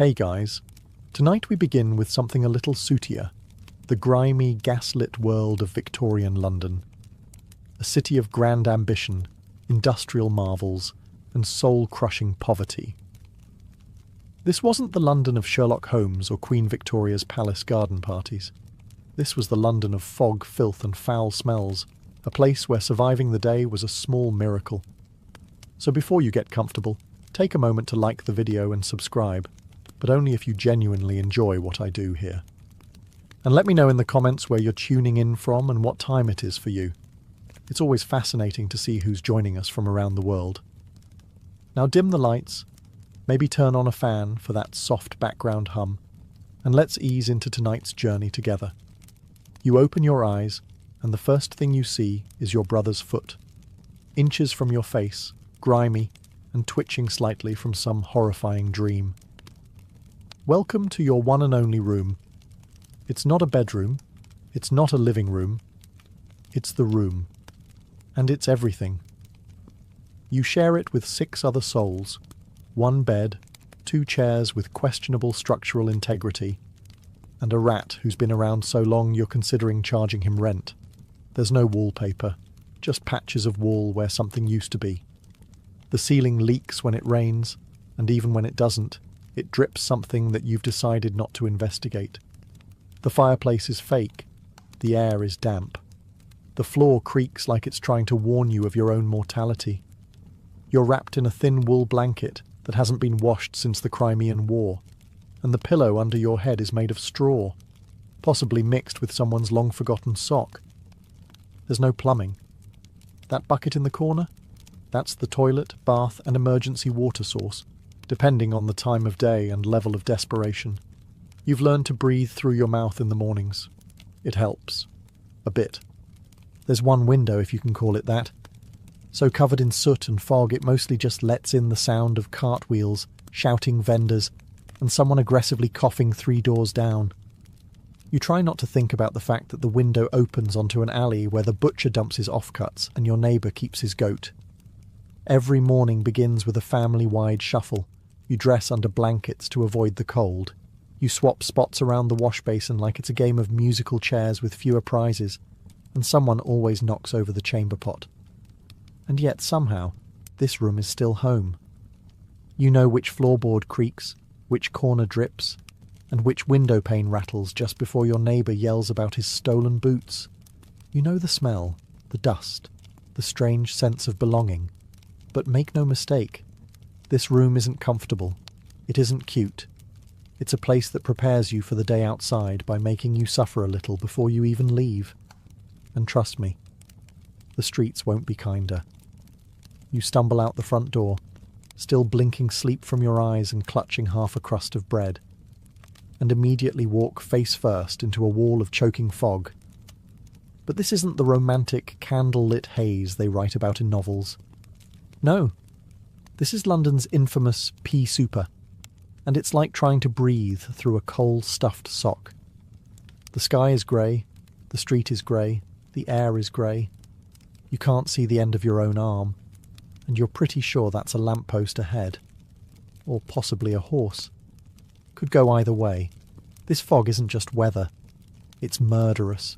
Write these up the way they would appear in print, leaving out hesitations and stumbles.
Hey guys, tonight we begin with something a little sootier, the grimy, gaslit world of Victorian London. A city of grand ambition, industrial marvels, and soul-crushing poverty. This wasn't the London of Sherlock Holmes or Queen Victoria's palace garden parties. This was the London of fog, filth, and foul smells, a place where surviving the day was a small miracle. So before you get comfortable, take a moment to like the video and subscribe, but only if you genuinely enjoy what I do here. And let me know in the comments where you're tuning in from and what time it is for you. It's always fascinating to see who's joining us from around the world. Now dim the lights, maybe turn on a fan for that soft background hum, and let's ease into tonight's journey together. You open your eyes, and the first thing you see is your brother's foot, inches from your face, grimy, and twitching slightly from some horrifying dream. Welcome to your one and only room. It's not a bedroom, it's not a living room, it's the room. And it's everything. You share it with 6 other souls, 1 bed, 2 chairs with questionable structural integrity, and a rat who's been around so long you're considering charging him rent. There's no wallpaper, just patches of wall where something used to be. The ceiling leaks when it rains, and even when it doesn't, it drips something that you've decided not to investigate. The fireplace is fake, the air is damp. The floor creaks like it's trying to warn you of your own mortality. You're wrapped in a thin wool blanket that hasn't been washed since the Crimean War, and the pillow under your head is made of straw, possibly mixed with someone's long-forgotten sock. There's no plumbing. That bucket in the corner? That's the toilet, bath, and emergency water source, depending on the time of day and level of desperation. You've learned to breathe through your mouth in the mornings. It helps. A bit. There's one window, if you can call it that. So covered in soot and fog, it mostly just lets in the sound of cartwheels, shouting vendors, and someone aggressively coughing 3 doors down. You try not to think about the fact that the window opens onto an alley where the butcher dumps his offcuts and your neighbour keeps his goat. Every morning begins with a family-wide shuffle. You dress under blankets to avoid the cold. You swap spots around the wash basin like it's a game of musical chairs with fewer prizes, and someone always knocks over the chamber pot. And yet, somehow, this room is still home. You know which floorboard creaks, which corner drips, and which window pane rattles just before your neighbour yells about his stolen boots. You know the smell, the dust, the strange sense of belonging. But make no mistake, this room isn't comfortable. It isn't cute. It's a place that prepares you for the day outside by making you suffer a little before you even leave. And trust me, the streets won't be kinder. You stumble out the front door, still blinking sleep from your eyes and clutching half a crust of bread, and immediately walk face first into a wall of choking fog. But this isn't the romantic, candle-lit haze they write about in novels. No, this is London's infamous pea super, and it's like trying to breathe through a coal stuffed sock. The sky is grey, the street is grey, the air is grey. You can't see the end of your own arm, and you're pretty sure that's a lamppost ahead. Or possibly a horse. Could go either way. This fog isn't just weather. It's murderous.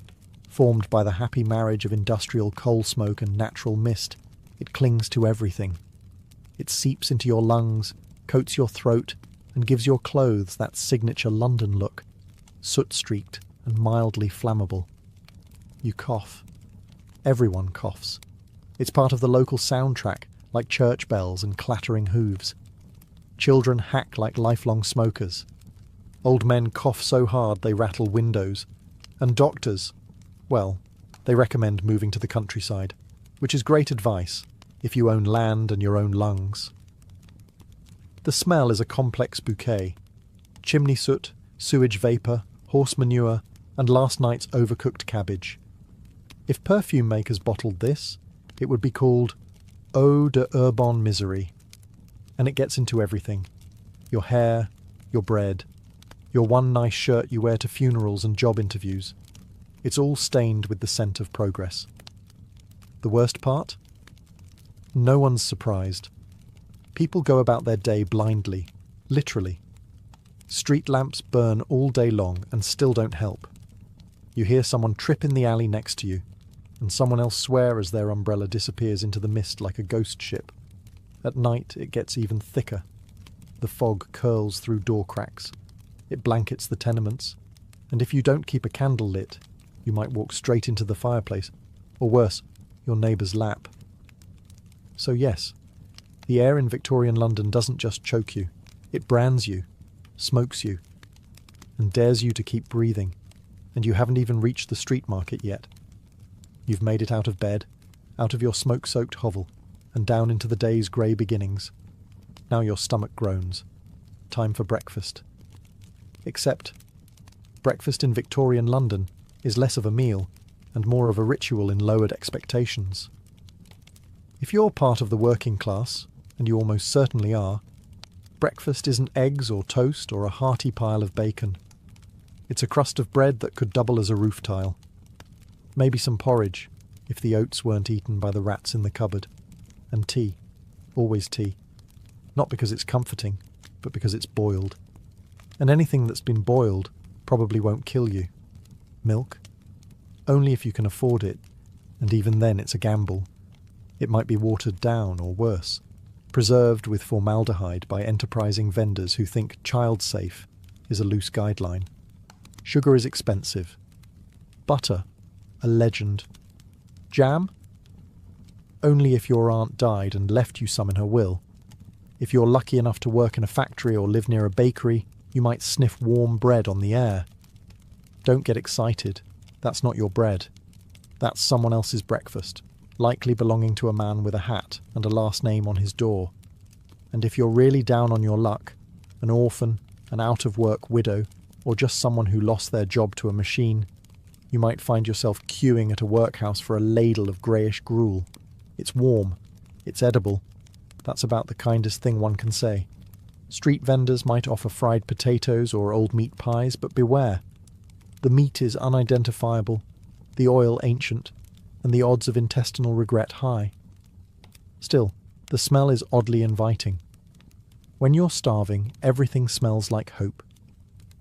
Formed by the happy marriage of industrial coal smoke and natural mist, it clings to everything. It seeps into your lungs, coats your throat, and gives your clothes that signature London look, soot-streaked and mildly flammable. You cough. Everyone coughs. It's part of the local soundtrack, like church bells and clattering hooves. Children hack like lifelong smokers. Old men cough so hard they rattle windows. And doctors, well, they recommend moving to the countryside, which is great advice if you own land and your own lungs. The smell is a complex bouquet. Chimney soot, sewage vapour, horse manure, and last night's overcooked cabbage. If perfume makers bottled this, it would be called Eau de Urban Misery. And it gets into everything. Your hair, your bread, your one nice shirt you wear to funerals and job interviews. It's all stained with the scent of progress. The worst part? No one's surprised. People go about their day blindly, literally. Street lamps burn all day long and still don't help. You hear someone trip in the alley next to you, and someone else swear as their umbrella disappears into the mist like a ghost ship. At night it gets even thicker. The fog curls through door cracks. It blankets the tenements, and if you don't keep a candle lit, you might walk straight into the fireplace, or worse, your neighbour's lap. So yes, the air in Victorian London doesn't just choke you, it brands you, smokes you, and dares you to keep breathing, and you haven't even reached the street market yet. You've made it out of bed, out of your smoke-soaked hovel, and down into the day's grey beginnings. Now your stomach groans. Time for breakfast. Except, breakfast in Victorian London is less of a meal and more of a ritual in lowered expectations. If you're part of the working class, and you almost certainly are, breakfast isn't eggs or toast or a hearty pile of bacon. It's a crust of bread that could double as a roof tile. Maybe some porridge, if the oats weren't eaten by the rats in the cupboard. And tea. Always tea. Not because it's comforting, but because it's boiled. And anything that's been boiled probably won't kill you. Milk? Only if you can afford it, and even then it's a gamble. It might be watered down or worse, preserved with formaldehyde by enterprising vendors who think child-safe is a loose guideline. Sugar is expensive. Butter? A legend. Jam? Only if your aunt died and left you some in her will. If you're lucky enough to work in a factory or live near a bakery, you might sniff warm bread on the air. Don't get excited. That's not your bread. That's someone else's breakfast, likely belonging to a man with a hat and a last name on his door. And if you're really down on your luck, an orphan, an out-of-work widow, or just someone who lost their job to a machine, you might find yourself queuing at a workhouse for a ladle of greyish gruel. It's warm. It's edible. That's about the kindest thing one can say. Street vendors might offer fried potatoes or old meat pies, but beware. The meat is unidentifiable, the oil ancient, and the odds of intestinal regret high. Still, the smell is oddly inviting. When you're starving, everything smells like hope.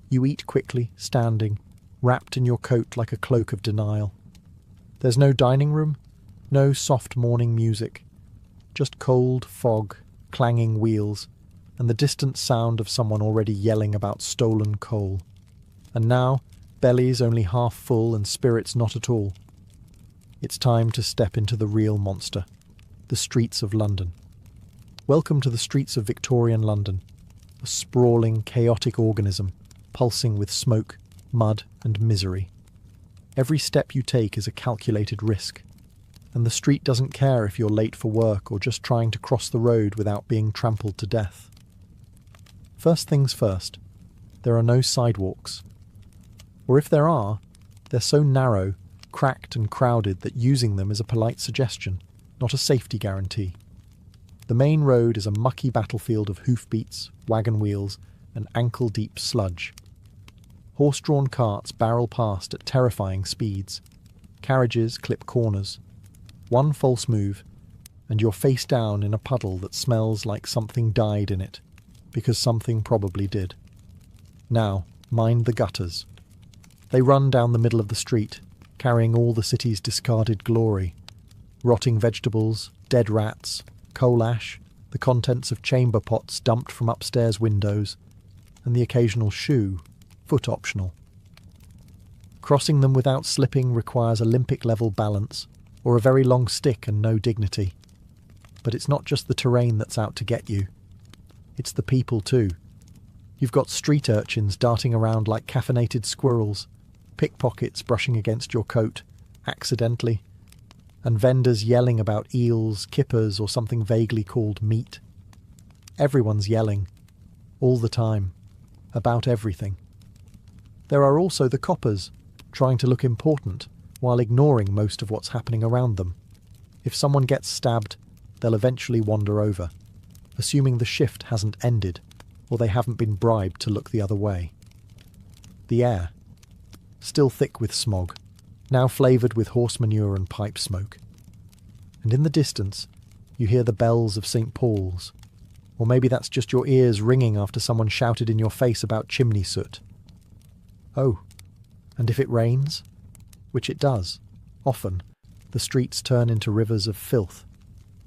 You eat quickly, standing, wrapped in your coat like a cloak of denial. There's no dining room, no soft morning music, just cold fog, clanging wheels, and the distant sound of someone already yelling about stolen coal. And now, bellies only half full and spirits not at all. It's time to step into the real monster, the streets of London. Welcome to the streets of Victorian London, a sprawling, chaotic organism, pulsing with smoke, mud and misery. Every step you take is a calculated risk, and the street doesn't care if you're late for work or just trying to cross the road without being trampled to death. First things first, there are no sidewalks. Or if there are, they're so narrow, cracked and crowded that using them is a polite suggestion, not a safety guarantee. The main road is a mucky battlefield of hoofbeats, wagon wheels, and ankle-deep sludge. Horse-drawn carts barrel past at terrifying speeds. Carriages clip corners. One false move, and you're face down in a puddle that smells like something died in it, because something probably did. Now, mind the gutters. They run down the middle of the street, carrying all the city's discarded glory. Rotting vegetables, dead rats, coal ash, the contents of chamber pots dumped from upstairs windows, and the occasional shoe, foot optional. Crossing them without slipping requires Olympic-level balance, or a very long stick and no dignity. But it's not just the terrain that's out to get you. It's the people too. You've got street urchins darting around like caffeinated squirrels, pickpockets brushing against your coat, accidentally, and vendors yelling about eels, kippers, or something vaguely called meat. Everyone's yelling, all the time, about everything. There are also the coppers, trying to look important, while ignoring most of what's happening around them. If someone gets stabbed, they'll eventually wander over, assuming the shift hasn't ended, or they haven't been bribed to look the other way. The air, still thick with smog, now flavoured with horse manure and pipe smoke. And in the distance, you hear the bells of St. Paul's, Or maybe that's just your ears ringing after someone shouted in your face about chimney soot. Oh, and if it rains? Which it does. Often, the streets turn into rivers of filth.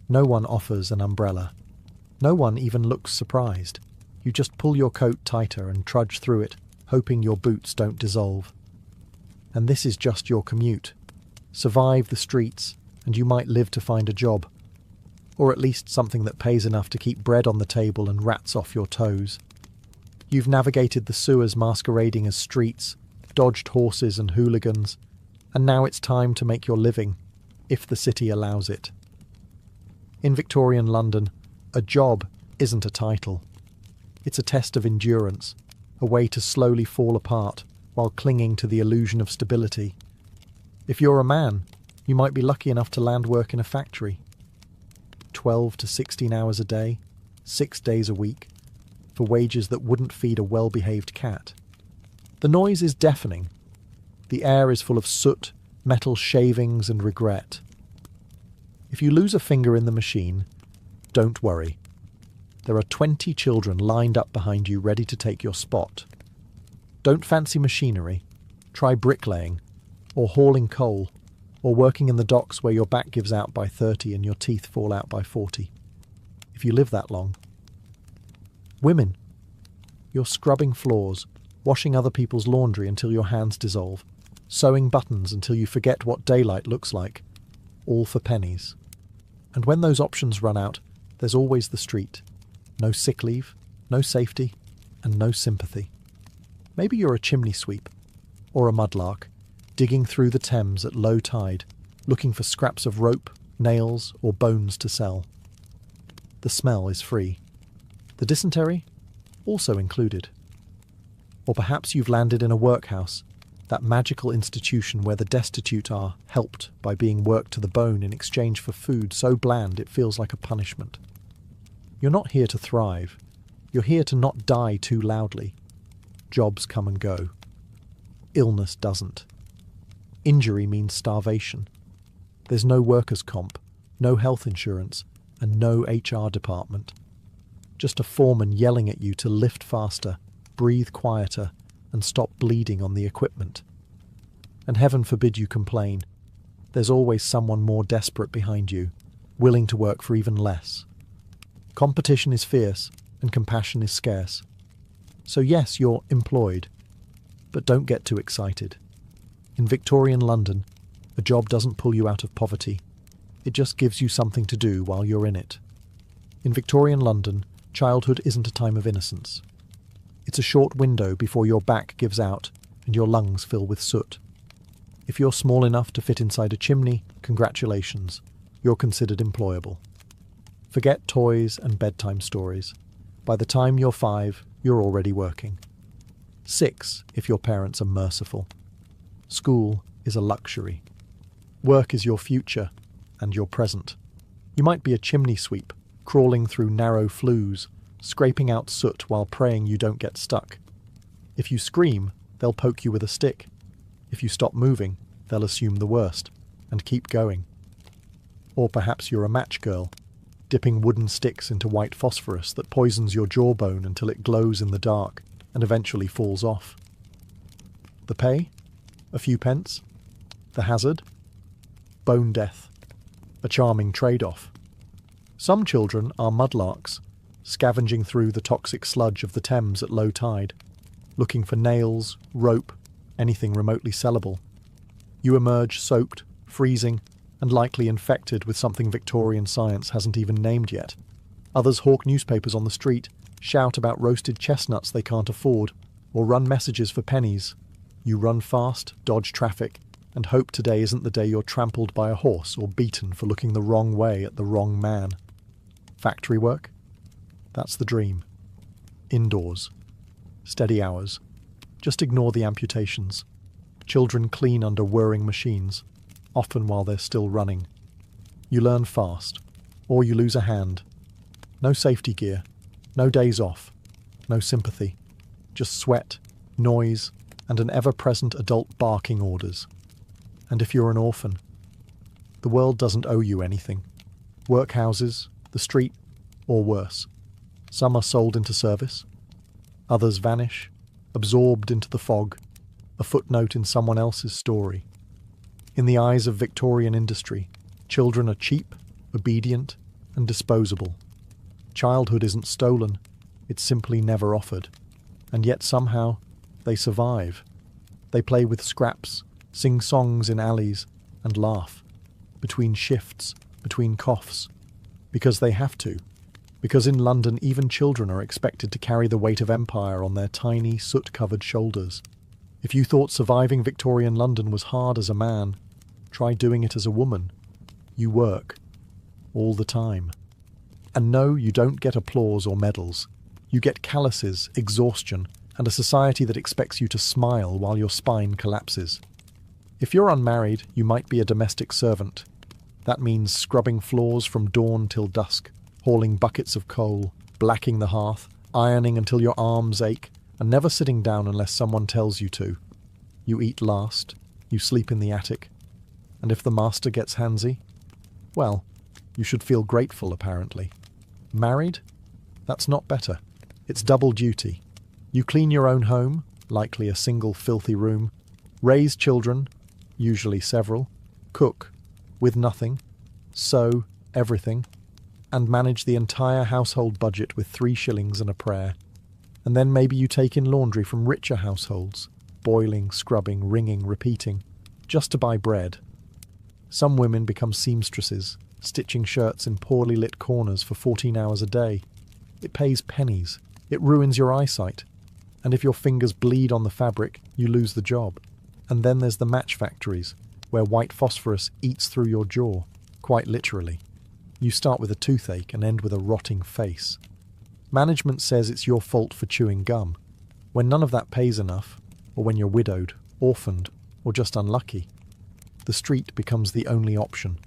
No one offers an umbrella. No one even looks surprised. You just pull your coat tighter and trudge through it, hoping your boots don't dissolve. And this is just your commute. Survive the streets, and you might live to find a job. Or at least something that pays enough to keep bread on the table and rats off your toes. You've navigated the sewers masquerading as streets, dodged horses and hooligans, and now it's time to make your living, if the city allows it. In Victorian London, a job isn't a title. It's a test of endurance, a way to slowly fall apart while clinging to the illusion of stability. If you're a man, you might be lucky enough to land work in a factory. 12 to 16 hours a day, 6 days a week, for wages that wouldn't feed a well-behaved cat. The noise is deafening. The air is full of soot, metal shavings and regret. If you lose a finger in the machine, don't worry. There are 20 children lined up behind you ready to take your spot. Don't fancy machinery. Try bricklaying, or hauling coal, or working in the docks where your back gives out by 30 and your teeth fall out by 40. If you live that long. Women, you're scrubbing floors, washing other people's laundry until your hands dissolve, sewing buttons until you forget what daylight looks like, all for pennies. And when those options run out, there's always the street. No sick leave, no safety, and no sympathy. Maybe you're a chimney sweep, or a mudlark, digging through the Thames at low tide, looking for scraps of rope, nails, or bones to sell. The smell is free. The dysentery? Also included. Or perhaps you've landed in a workhouse, that magical institution where the destitute are helped by being worked to the bone in exchange for food so bland it feels like a punishment. You're not here to thrive. You're here to not die too loudly. Jobs come and go. Illness doesn't. Injury means starvation. There's no workers' comp, no health insurance, and no HR department. Just a foreman yelling at you to lift faster, breathe quieter, and stop bleeding on the equipment. And heaven forbid you complain. There's always someone more desperate behind you, willing to work for even less. Competition is fierce, and compassion is scarce. So yes, you're employed, but don't get too excited. In Victorian London, a job doesn't pull you out of poverty. It just gives you something to do while you're in it. In Victorian London, childhood isn't a time of innocence. It's a short window before your back gives out and your lungs fill with soot. If you're small enough to fit inside a chimney, congratulations, you're considered employable. Forget toys and bedtime stories. By the time you're 5, you're already working. 6, if your parents are merciful. School is a luxury. Work is your future and your present. You might be a chimney sweep, crawling through narrow flues, scraping out soot while praying you don't get stuck. If you scream, they'll poke you with a stick. If you stop moving, they'll assume the worst and keep going. Or perhaps you're a match girl, dipping wooden sticks into white phosphorus that poisons your jawbone until it glows in the dark and eventually falls off. The pay? A few pence? The hazard? Bone death. A charming trade-off. Some children are mudlarks, scavenging through the toxic sludge of the Thames at low tide, looking for nails, rope, anything remotely sellable. You emerge soaked, freezing, and likely infected with something Victorian science hasn't even named yet. Others hawk newspapers on the street, shout about roasted chestnuts they can't afford, or run messages for pennies. You run fast, dodge traffic, and hope today isn't the day you're trampled by a horse or beaten for looking the wrong way at the wrong man. Factory work? That's the dream. Indoors. Steady hours. Just ignore the amputations. Children clean under whirring machines, often while they're still running. You learn fast, or you lose a hand. No safety gear, no days off, no sympathy. Just sweat, noise, and an ever-present adult barking orders. And if you're an orphan, the world doesn't owe you anything. Workhouses, the street, or worse. Some are sold into service. Others vanish, absorbed into the fog, a footnote in someone else's story. In the eyes of Victorian industry, children are cheap, obedient, and disposable. Childhood isn't stolen, it's simply never offered. And yet somehow, they survive. They play with scraps, sing songs in alleys, and laugh. Between shifts, between coughs. Because they have to. Because in London even children are expected to carry the weight of empire on their tiny, soot-covered shoulders. If you thought surviving Victorian London was hard as a man, try doing it as a woman. You work. All the time. And no, you don't get applause or medals. You get calluses, exhaustion, and a society that expects you to smile while your spine collapses. If you're unmarried, you might be a domestic servant. That means scrubbing floors from dawn till dusk, hauling buckets of coal, blacking the hearth, ironing until your arms ache, and never sitting down unless someone tells you to. You eat last, you sleep in the attic, and if the master gets handsy, well, you should feel grateful, apparently. Married? That's not better. It's double duty. You clean your own home, likely a single filthy room, raise children, usually several, cook, with nothing, sew, everything, and manage the entire household budget with 3 shillings and a prayer. And then maybe you take in laundry from richer households, boiling, scrubbing, wringing, repeating, just to buy bread. Some women become seamstresses, stitching shirts in poorly lit corners for 14 hours a day. It pays pennies. It ruins your eyesight. And if your fingers bleed on the fabric, you lose the job. And then there's the match factories, where white phosphorus eats through your jaw, quite literally. You start with a toothache and end with a rotting face. Management says it's your fault for chewing gum, when none of that pays enough, or when you're widowed, orphaned, or just unlucky. The street becomes the only option.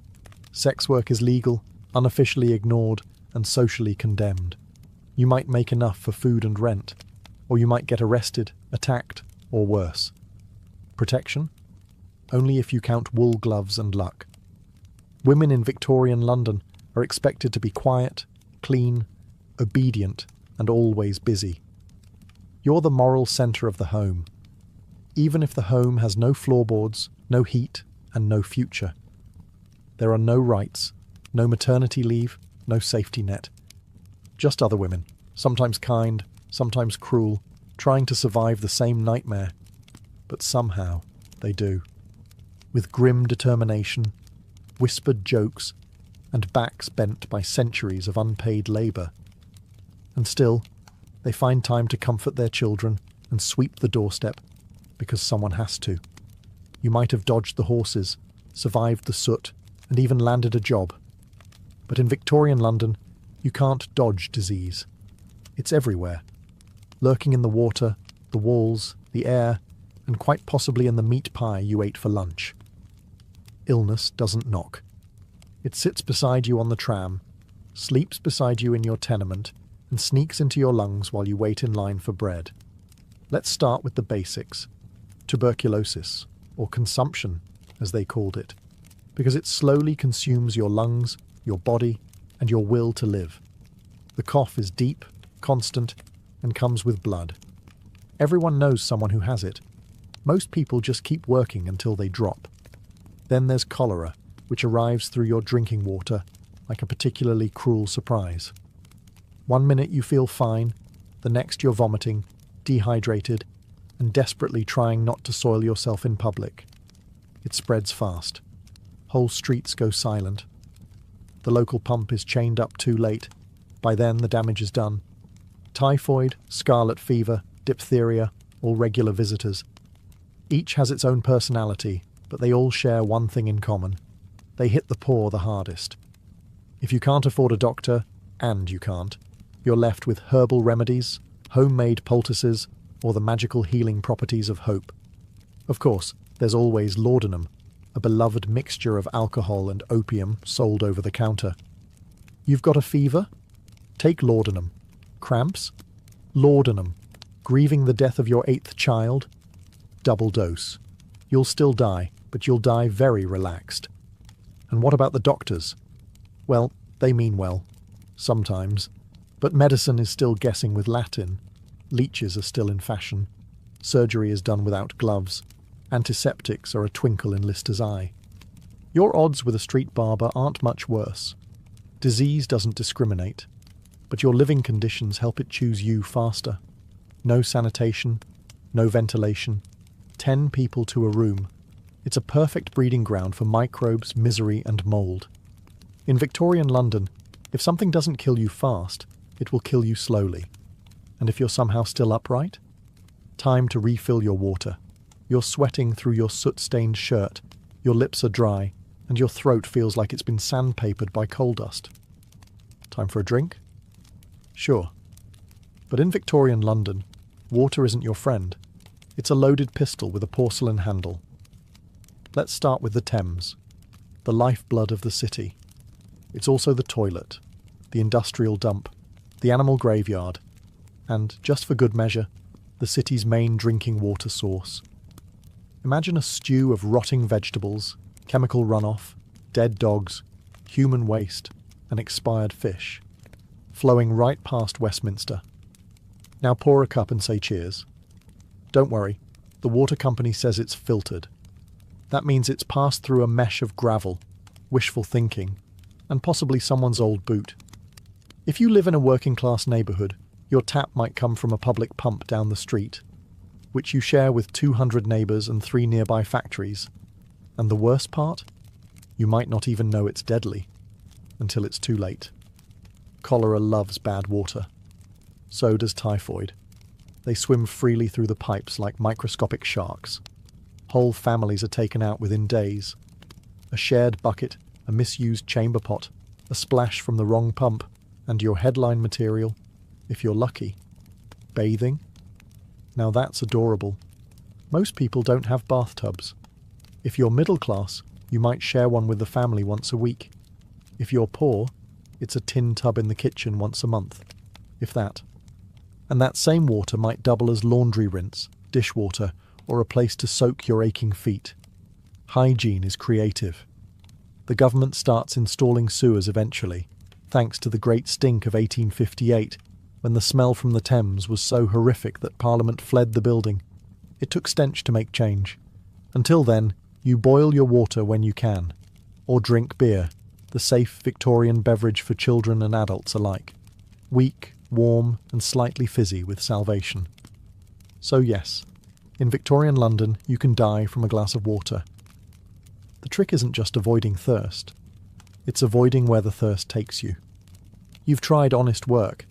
Sex work is legal, unofficially ignored, and socially condemned. You might make enough for food and rent, or you might get arrested, attacked, or worse. Protection? Only if you count wool gloves and luck. Women in Victorian London are expected to be quiet, clean, obedient, and always busy. You're the moral centre of the home, even if the home has no floorboards, no heat, and no future. There are no rights, no maternity leave, no safety net. Just other women, sometimes kind, sometimes cruel, trying to survive the same nightmare. But somehow they do. With grim determination, whispered jokes, and backs bent by centuries of unpaid labour. And still, they find time to comfort their children and sweep the doorstep, because someone has to. You might have dodged the horses, survived the soot, and even landed a job. But in Victorian London, you can't dodge disease. It's everywhere, lurking in the water, the walls, the air, and quite possibly in the meat pie you ate for lunch. Illness doesn't knock. It sits beside you on the tram, sleeps beside you in your tenement, and sneaks into your lungs while you wait in line for bread. Let's start with the basics. Tuberculosis, or consumption, as they called it, because it slowly consumes your lungs, your body, and your will to live. The cough is deep, constant, and comes with blood. Everyone knows someone who has it. Most people just keep working until they drop. Then there's cholera, which arrives through your drinking water like a particularly cruel surprise. One minute you feel fine, the next you're vomiting, dehydrated, and desperately trying not to soil yourself in public. It spreads fast. Whole streets go silent. The local pump is chained up too late. By then the damage is done. Typhoid, scarlet fever, diphtheria, all regular visitors. Each has its own personality, but they all share one thing in common. They hit the poor the hardest. If you can't afford a doctor, and you can't, you're left with herbal remedies, homemade poultices, or the magical healing properties of hope. Of course, there's always laudanum, a beloved mixture of alcohol and opium sold over the counter. You've got a fever? Take laudanum. Cramps? Laudanum. Grieving the death of your 8th child? Double dose. You'll still die, but you'll die very relaxed. And what about the doctors? Well, they mean well. Sometimes. But medicine is still guessing with Latin. Leeches are still in fashion. Surgery is done without gloves. Antiseptics are a twinkle in Lister's eye. Your odds with a street barber aren't much worse. Disease doesn't discriminate, but your living conditions help it choose you faster. No sanitation, no ventilation, 10 people to a room. It's a perfect breeding ground for microbes, misery and mould. In Victorian London, if something doesn't kill you fast, it will kill you slowly. And if you're somehow still upright, time to refill your water. You're sweating through your soot-stained shirt, your lips are dry, and your throat feels like it's been sandpapered by coal dust. Time for a drink? Sure. But in Victorian London, water isn't your friend. It's a loaded pistol with a porcelain handle. Let's start with the Thames, the lifeblood of the city. It's also the toilet, the industrial dump, the animal graveyard, and, just for good measure, the city's main drinking water source. Imagine a stew of rotting vegetables, chemical runoff, dead dogs, human waste, and expired fish, flowing right past Westminster. Now pour a cup and say cheers. Don't worry, the water company says it's filtered. That means it's passed through a mesh of gravel, wishful thinking, and possibly someone's old boot. If you live in a working-class neighbourhood, your tap might come from a public pump down the street, which you share with 200 neighbours and 3 nearby factories. And the worst part? You might not even know it's deadly, until it's too late. Cholera loves bad water. So does typhoid. They swim freely through the pipes like microscopic sharks. Whole families are taken out within days. A shared bucket, a misused chamber pot, a splash from the wrong pump, and your headline material, if you're lucky. Bathing? Now that's adorable. Most people don't have bathtubs. If you're middle class, you might share one with the family once a week. If you're poor, it's a tin tub in the kitchen once a month, if that. And that same water might double as laundry rinse, dishwater, or a place to soak your aching feet. Hygiene is creative. The government starts installing sewers eventually, thanks to the Great Stink of 1858, when the smell from the Thames was so horrific that Parliament fled the building. It took stench to make change. Until then, you boil your water when you can, or drink beer, the safe Victorian beverage for children and adults alike. Weak, warm, and slightly fizzy with salvation. So yes, in Victorian London you can die from a glass of water. The trick isn't just avoiding thirst. It's avoiding where the thirst takes you. You've tried honest work.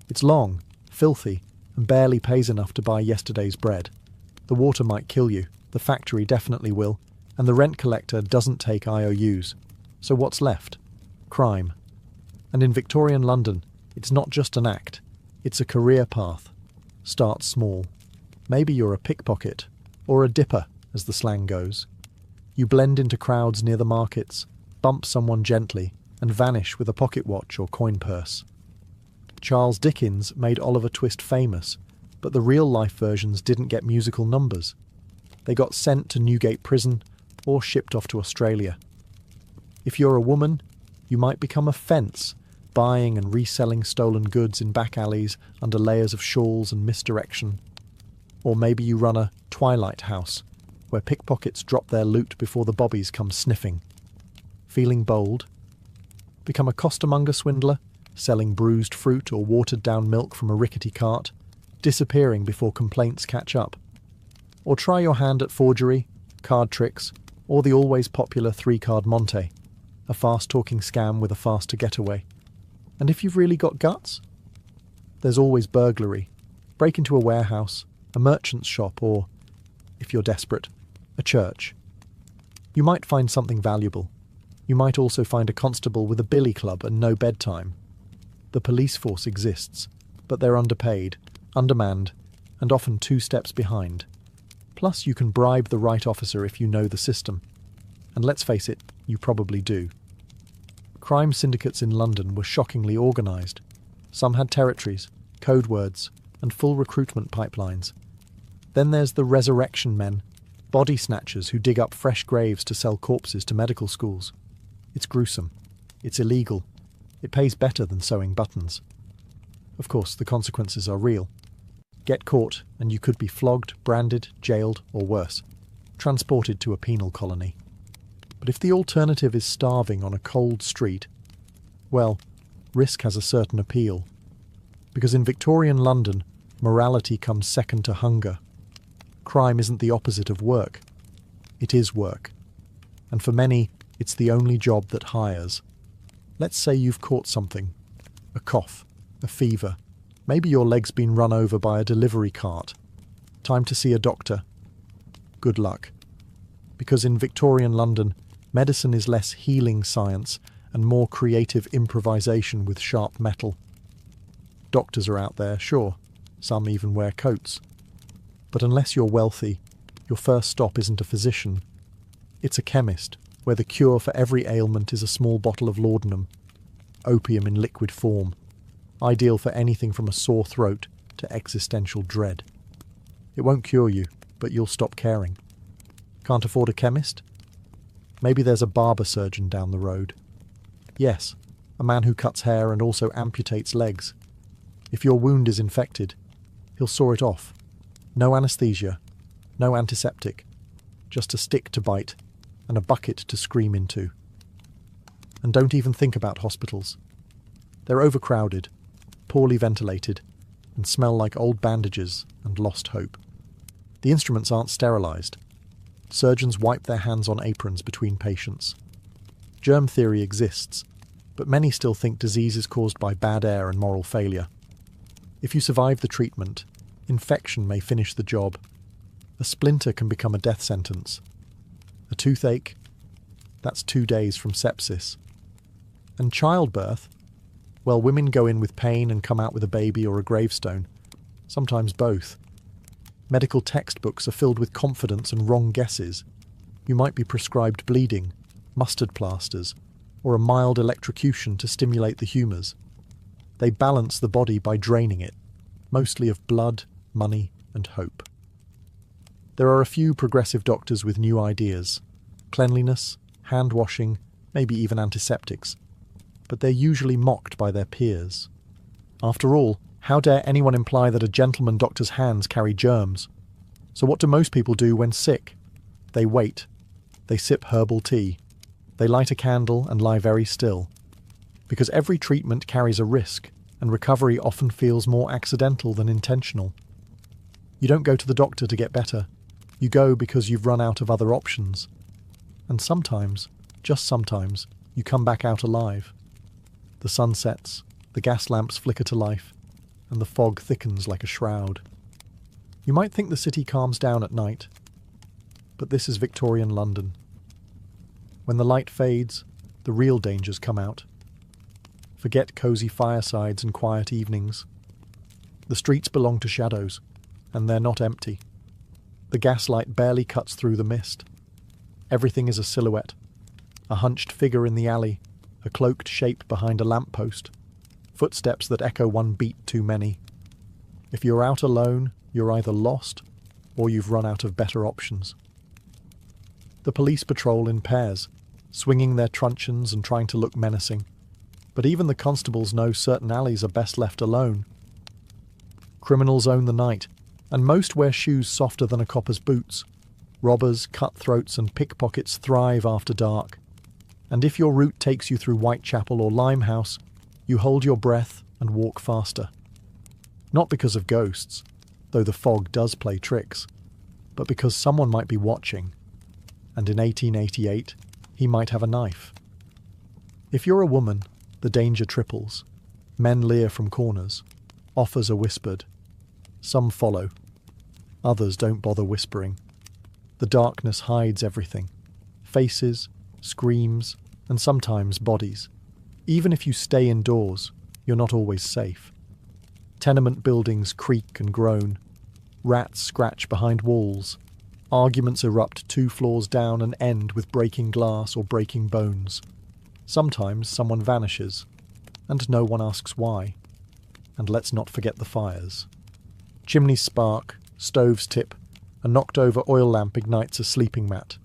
It's long, filthy, and barely pays enough to buy yesterday's bread. The water might kill you, the factory definitely will, and the rent collector doesn't take IOUs. So what's left? Crime. And in Victorian London, it's not just an act, it's a career path. Start small. Maybe you're a pickpocket, or a dipper, as the slang goes. You blend into crowds near the markets, bump someone gently, and vanish with a pocket watch or coin purse. Charles Dickens made Oliver Twist famous, but the real-life versions didn't get musical numbers. They got sent to Newgate Prison or shipped off to Australia. If you're a woman, you might become a fence, buying and reselling stolen goods in back alleys under layers of shawls and misdirection. Or maybe you run a twilight house, where pickpockets drop their loot before the bobbies come sniffing. Feeling bold? Become a costermonger swindler, selling bruised fruit or watered-down milk from a rickety cart, disappearing before complaints catch up. Or try your hand at forgery, card tricks, or the always popular 3-card Monte, a fast-talking scam with a faster getaway. And if you've really got guts? There's always burglary. Break into a warehouse, a merchant's shop, or, if you're desperate, a church. You might find something valuable. You might also find a constable with a billy club and no bedtime. The police force exists, but they're underpaid, undermanned, and often 2 steps behind. Plus you can bribe the right officer if you know the system. And let's face it, you probably do. Crime syndicates in London were shockingly organised. Some had territories, code words, and full recruitment pipelines. Then there's the resurrection men, body snatchers who dig up fresh graves to sell corpses to medical schools. It's gruesome. It's illegal. It pays better than sewing buttons. Of course, the consequences are real. Get caught and you could be flogged, branded, jailed, or worse, transported to a penal colony. But if the alternative is starving on a cold street, well, risk has a certain appeal. Because in Victorian London, morality comes second to hunger. Crime isn't the opposite of work. It is work. And for many, it's the only job that hires. Let's say you've caught something. A cough, a fever. Maybe your leg's been run over by a delivery cart. Time to see a doctor. Good luck. Because in Victorian London, medicine is less healing science and more creative improvisation with sharp metal. Doctors are out there, sure. Some even wear coats. But unless you're wealthy, your first stop isn't a physician. It's a chemist, where the cure for every ailment is a small bottle of laudanum, opium in liquid form, ideal for anything from a sore throat to existential dread. It won't cure you, but you'll stop caring. Can't afford a chemist? Maybe there's a barber surgeon down the road. Yes, a man who cuts hair and also amputates legs. If your wound is infected, he'll saw it off. No anaesthesia, no antiseptic, just a stick to bite and a bucket to scream into. And don't even think about hospitals. They're overcrowded, poorly ventilated, and smell like old bandages and lost hope. The instruments aren't sterilised. Surgeons wipe their hands on aprons between patients. Germ theory exists, but many still think disease is caused by bad air and moral failure. If you survive the treatment, infection may finish the job. A splinter can become a death sentence. A toothache? That's 2 days from sepsis. And childbirth? Well, women go in with pain and come out with a baby or a gravestone. Sometimes both. Medical textbooks are filled with confidence and wrong guesses. You might be prescribed bleeding, mustard plasters, or a mild electrocution to stimulate the humours. They balance the body by draining it, mostly of blood, money, and hope. There are a few progressive doctors with new ideas. Cleanliness, hand washing, maybe even antiseptics. But they're usually mocked by their peers. After all, how dare anyone imply that a gentleman doctor's hands carry germs? So what do most people do when sick? They wait. They sip herbal tea. They light a candle and lie very still. Because every treatment carries a risk, and recovery often feels more accidental than intentional. You don't go to the doctor to get better. You go because you've run out of other options. And sometimes, just sometimes, you come back out alive. The sun sets, the gas lamps flicker to life, and the fog thickens like a shroud. You might think the city calms down at night, but this is Victorian London. When the light fades, the real dangers come out. Forget cosy firesides and quiet evenings. The streets belong to shadows, and they're not empty. The gaslight barely cuts through the mist. Everything is a silhouette, a hunched figure in the alley, a cloaked shape behind a lamppost, footsteps that echo one beat too many. If you're out alone, you're either lost or you've run out of better options. The police patrol in pairs, swinging their truncheons and trying to look menacing. But even the constables know certain alleys are best left alone. Criminals own the night, and most wear shoes softer than a copper's boots. Robbers, cutthroats, and pickpockets thrive after dark. And if your route takes you through Whitechapel or Limehouse, you hold your breath and walk faster. Not because of ghosts, though the fog does play tricks, but because someone might be watching. And in 1888, he might have a knife. If you're a woman, the danger triples. Men leer from corners. Offers are whispered. Some follow. Others don't bother whispering. The darkness hides everything. Faces, screams, and sometimes bodies. Even if you stay indoors, you're not always safe. Tenement buildings creak and groan. Rats scratch behind walls. Arguments erupt 2 floors down and end with breaking glass or breaking bones. Sometimes someone vanishes, and no one asks why. And let's not forget the fires. Chimneys spark, stoves tip, a knocked-over oil lamp ignites a sleeping mat.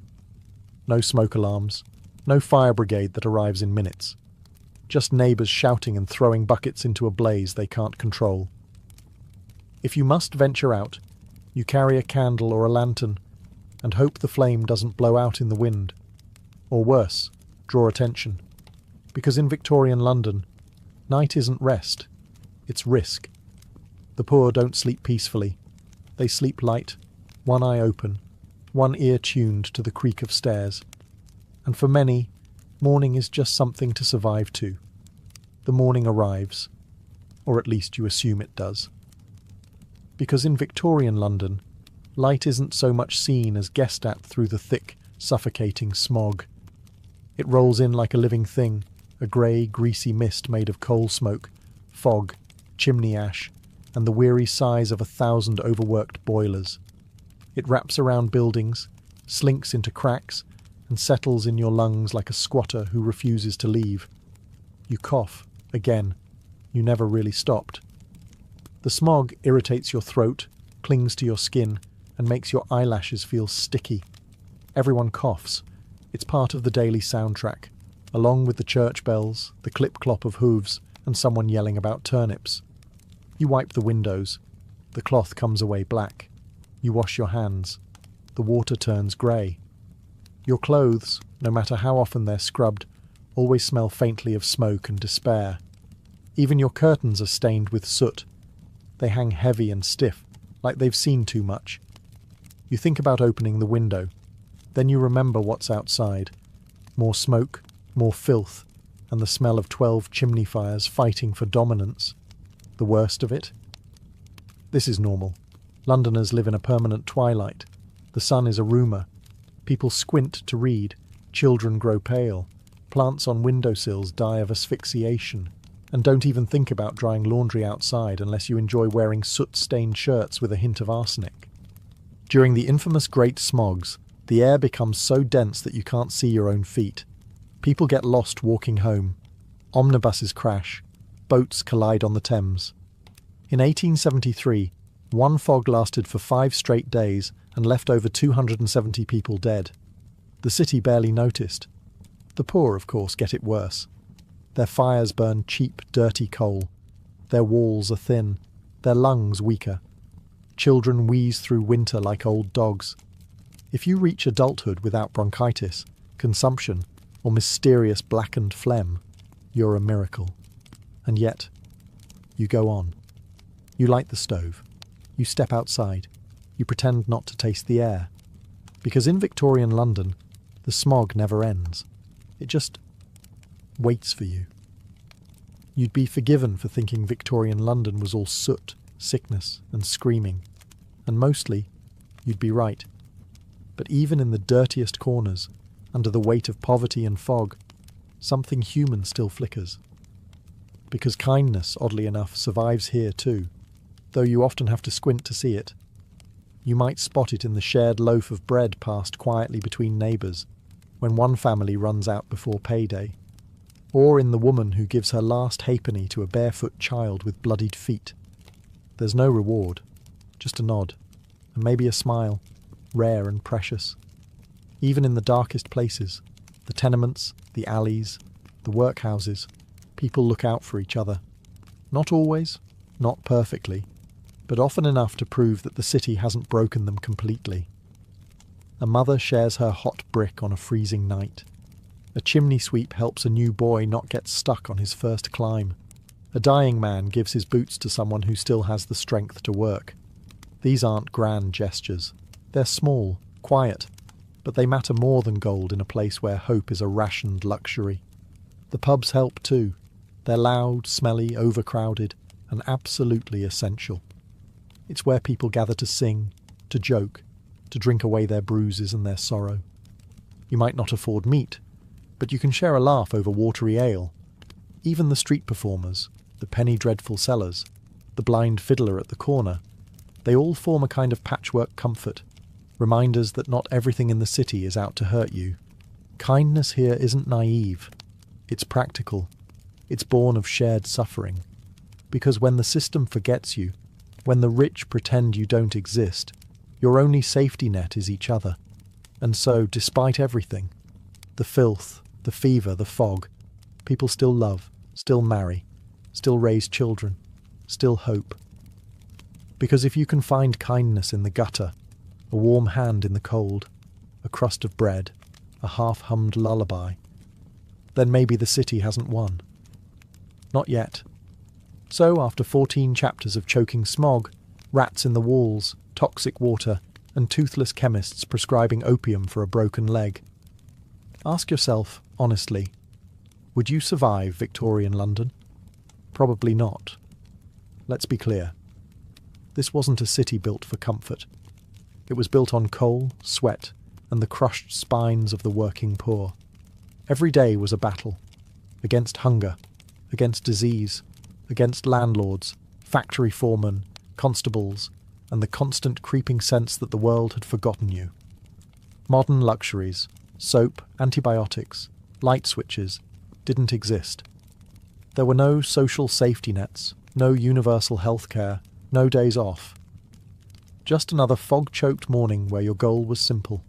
No smoke alarms, no fire brigade that arrives in minutes. just neighbours shouting and throwing buckets into a blaze they can't control. If you must venture out, you carry a candle or a lantern and hope the flame doesn't blow out in the wind. Or worse, draw attention. Because in Victorian London, night isn't rest, it's risk. The poor don't sleep peacefully. They sleep light, one eye open, one ear tuned to the creak of stairs. And for many, morning is just something to survive to. The morning arrives, or at least you assume it does. Because in Victorian London, light isn't so much seen as guessed at through the thick, suffocating smog. It rolls in like a living thing, a grey, greasy mist made of coal smoke, fog, chimney ash, and the weary sighs of 1,000 overworked boilers. It wraps around buildings, slinks into cracks, and settles in your lungs like a squatter who refuses to leave. You cough, again. You never really stopped. The smog irritates your throat, clings to your skin, and makes your eyelashes feel sticky. Everyone coughs. It's part of the daily soundtrack, along with the church bells, the clip-clop of hooves, and someone yelling about turnips. You wipe the windows. The cloth comes away black. You wash your hands. The water turns grey. Your clothes, no matter how often they're scrubbed, always smell faintly of smoke and despair. Even your curtains are stained with soot. They hang heavy and stiff, like they've seen too much. You think about opening the window. Then you remember what's outside. More smoke, more filth, and the smell of 12 chimney fires fighting for dominance. The worst of it? This is normal. Londoners live in a permanent twilight. The sun is a rumour. People squint to read. Children grow pale. Plants on windowsills die of asphyxiation. And don't even think about drying laundry outside unless you enjoy wearing soot-stained shirts with a hint of arsenic. During the infamous Great Smogs, the air becomes so dense that you can't see your own feet. People get lost walking home. Omnibuses crash. Boats collide on the Thames. In 1873, one fog lasted for 5 straight days and left over 270 people dead. The city barely noticed. The poor, of course, get it worse. Their fires burn cheap, dirty coal. Their walls are thin. Their lungs weaker. Children wheeze through winter like old dogs. If you reach adulthood without bronchitis, consumption, or mysterious blackened phlegm, you're a miracle. And yet, you go on. You light the stove. You step outside. You pretend not to taste the air. Because in Victorian London, the smog never ends. It just waits for you. You'd be forgiven for thinking Victorian London was all soot, sickness, and screaming. And mostly, you'd be right. But even in the dirtiest corners, under the weight of poverty and fog, something human still flickers. Because kindness, oddly enough, survives here too, though you often have to squint to see it. You might spot it in the shared loaf of bread passed quietly between neighbours, when one family runs out before payday, or in the woman who gives her last halfpenny to a barefoot child with bloodied feet. There's no reward, just a nod, and maybe a smile, rare and precious. Even in the darkest places, the tenements, the alleys, the workhouses, people look out for each other. Not always, not perfectly, but often enough to prove that the city hasn't broken them completely. A mother shares her hot brick on a freezing night. A chimney sweep helps a new boy not get stuck on his first climb. A dying man gives his boots to someone who still has the strength to work. These aren't grand gestures. They're small, quiet, but they matter more than gold in a place where hope is a rationed luxury. The pubs help too. They're loud, smelly, overcrowded, and absolutely essential. It's where people gather to sing, to joke, to drink away their bruises and their sorrow. You might not afford meat, but you can share a laugh over watery ale. Even the street performers, the penny dreadful sellers, the blind fiddler at the corner, they all form a kind of patchwork comfort, reminders that not everything in the city is out to hurt you. Kindness here isn't naive. It's practical. It's born of shared suffering. Because when the system forgets you, when the rich pretend you don't exist, your only safety net is each other. And so, despite everything, the filth, the fever, the fog, people still love, still marry, still raise children, still hope. Because if you can find kindness in the gutter, a warm hand in the cold, a crust of bread, a half-hummed lullaby, then maybe the city hasn't won. Not yet. So, after 14 chapters of choking smog, rats in the walls, toxic water, and toothless chemists prescribing opium for a broken leg, ask yourself, honestly, would you survive Victorian London? Probably not. Let's be clear. This wasn't a city built for comfort. It was built on coal, sweat, and the crushed spines of the working poor. Every day was a battle. Against hunger, against disease, against landlords, factory foremen, constables, and the constant creeping sense that the world had forgotten you. Modern luxuries, soap, antibiotics, light switches, didn't exist. There were no social safety nets, no universal health care, no days off. Just another fog-choked morning where your goal was simple.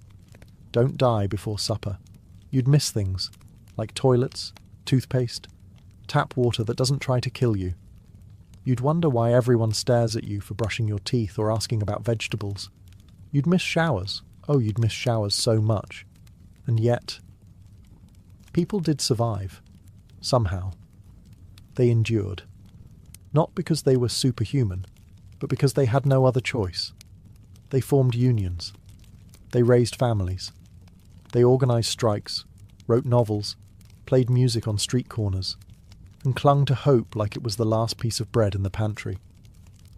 Don't die before supper. You'd miss things, like toilets, toothpaste, tap water that doesn't try to kill you. You'd wonder why everyone stares at you for brushing your teeth or asking about vegetables. You'd miss showers. Oh, you'd miss showers so much. And yet, people did survive. Somehow. They endured. Not because they were superhuman, but because they had no other choice. They formed unions. They raised families. They organised strikes, wrote novels, played music on street corners, and clung to hope like it was the last piece of bread in the pantry.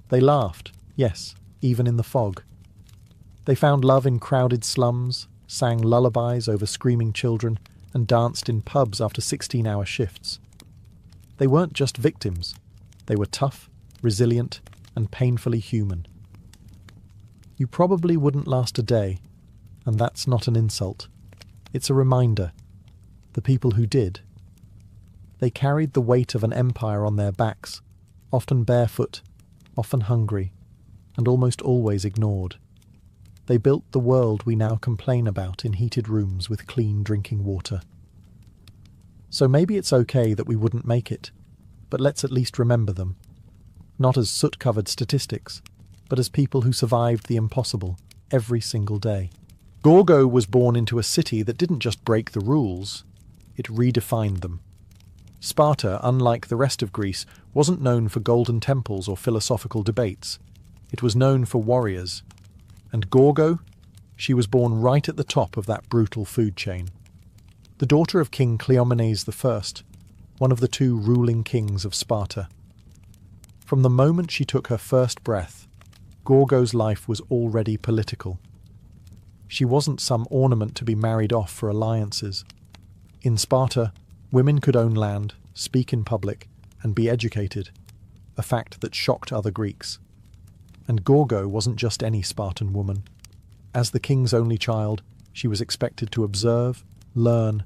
They laughed, yes, even in the fog. They found love in crowded slums, sang lullabies over screaming children, and danced in pubs after 16-hour shifts. They weren't just victims. They were tough, resilient, and painfully human. You probably wouldn't last a day, and that's not an insult. It's a reminder. The people who did. They carried the weight of an empire on their backs, often barefoot, often hungry, and almost always ignored. They built the world we now complain about in heated rooms with clean drinking water. So maybe it's okay that we wouldn't make it, but let's at least remember them. Not as soot-covered statistics, but as people who survived the impossible every single day. Gorgo was born into a city that didn't just break the rules, it redefined them. Sparta, unlike the rest of Greece, wasn't known for golden temples or philosophical debates. It was known for warriors. And Gorgo? She was born right at the top of that brutal food chain. The daughter of King Cleomenes I, one of the two ruling kings of Sparta. From the moment she took her first breath, Gorgo's life was already political. She wasn't some ornament to be married off for alliances. In Sparta, women could own land, speak in public, and be educated, a fact that shocked other Greeks. And Gorgo wasn't just any Spartan woman. As the king's only child, she was expected to observe, learn,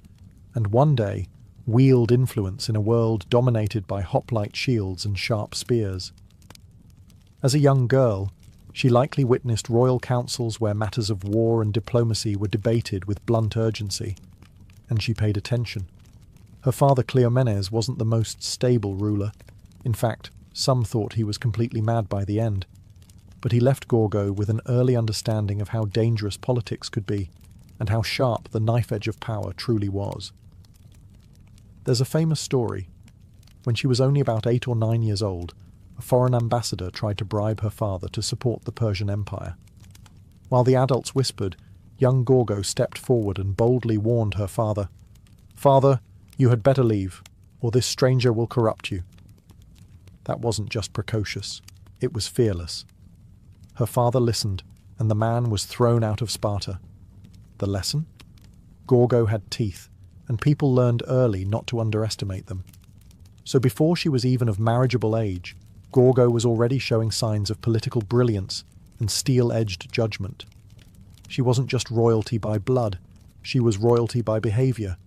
and one day wield influence in a world dominated by hoplite shields and sharp spears. As a young girl, she likely witnessed royal councils where matters of war and diplomacy were debated with blunt urgency, and she paid attention. Her father Cleomenes wasn't the most stable ruler. In fact, some thought he was completely mad by the end. But he left Gorgo with an early understanding of how dangerous politics could be, and how sharp the knife edge of power truly was. There's a famous story. When she was only about 8 or 9 years old, a foreign ambassador tried to bribe her father to support the Persian Empire. While the adults whispered, young Gorgo stepped forward and boldly warned her father, "Father, you had better leave, or this stranger will corrupt you." That wasn't just precocious, it was fearless. Her father listened, and the man was thrown out of Sparta. The lesson? Gorgo had teeth, and people learned early not to underestimate them. So before she was even of marriageable age, Gorgo was already showing signs of political brilliance and steel-edged judgment. She wasn't just royalty by blood, she was royalty by behaviour.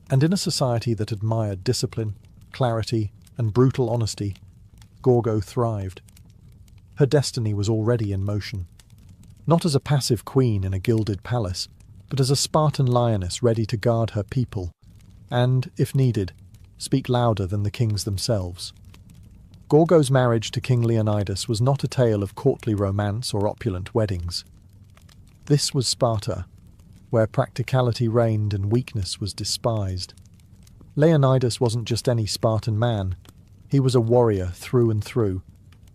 And in a society that admired discipline, clarity, and brutal honesty, Gorgo thrived. Her destiny was already in motion. Not as a passive queen in a gilded palace, but as a Spartan lioness ready to guard her people, and, if needed, speak louder than the kings themselves. Gorgo's marriage to King Leonidas was not a tale of courtly romance or opulent weddings. This was Sparta, where practicality reigned and weakness was despised. Leonidas wasn't just any Spartan man. He was a warrior through and through,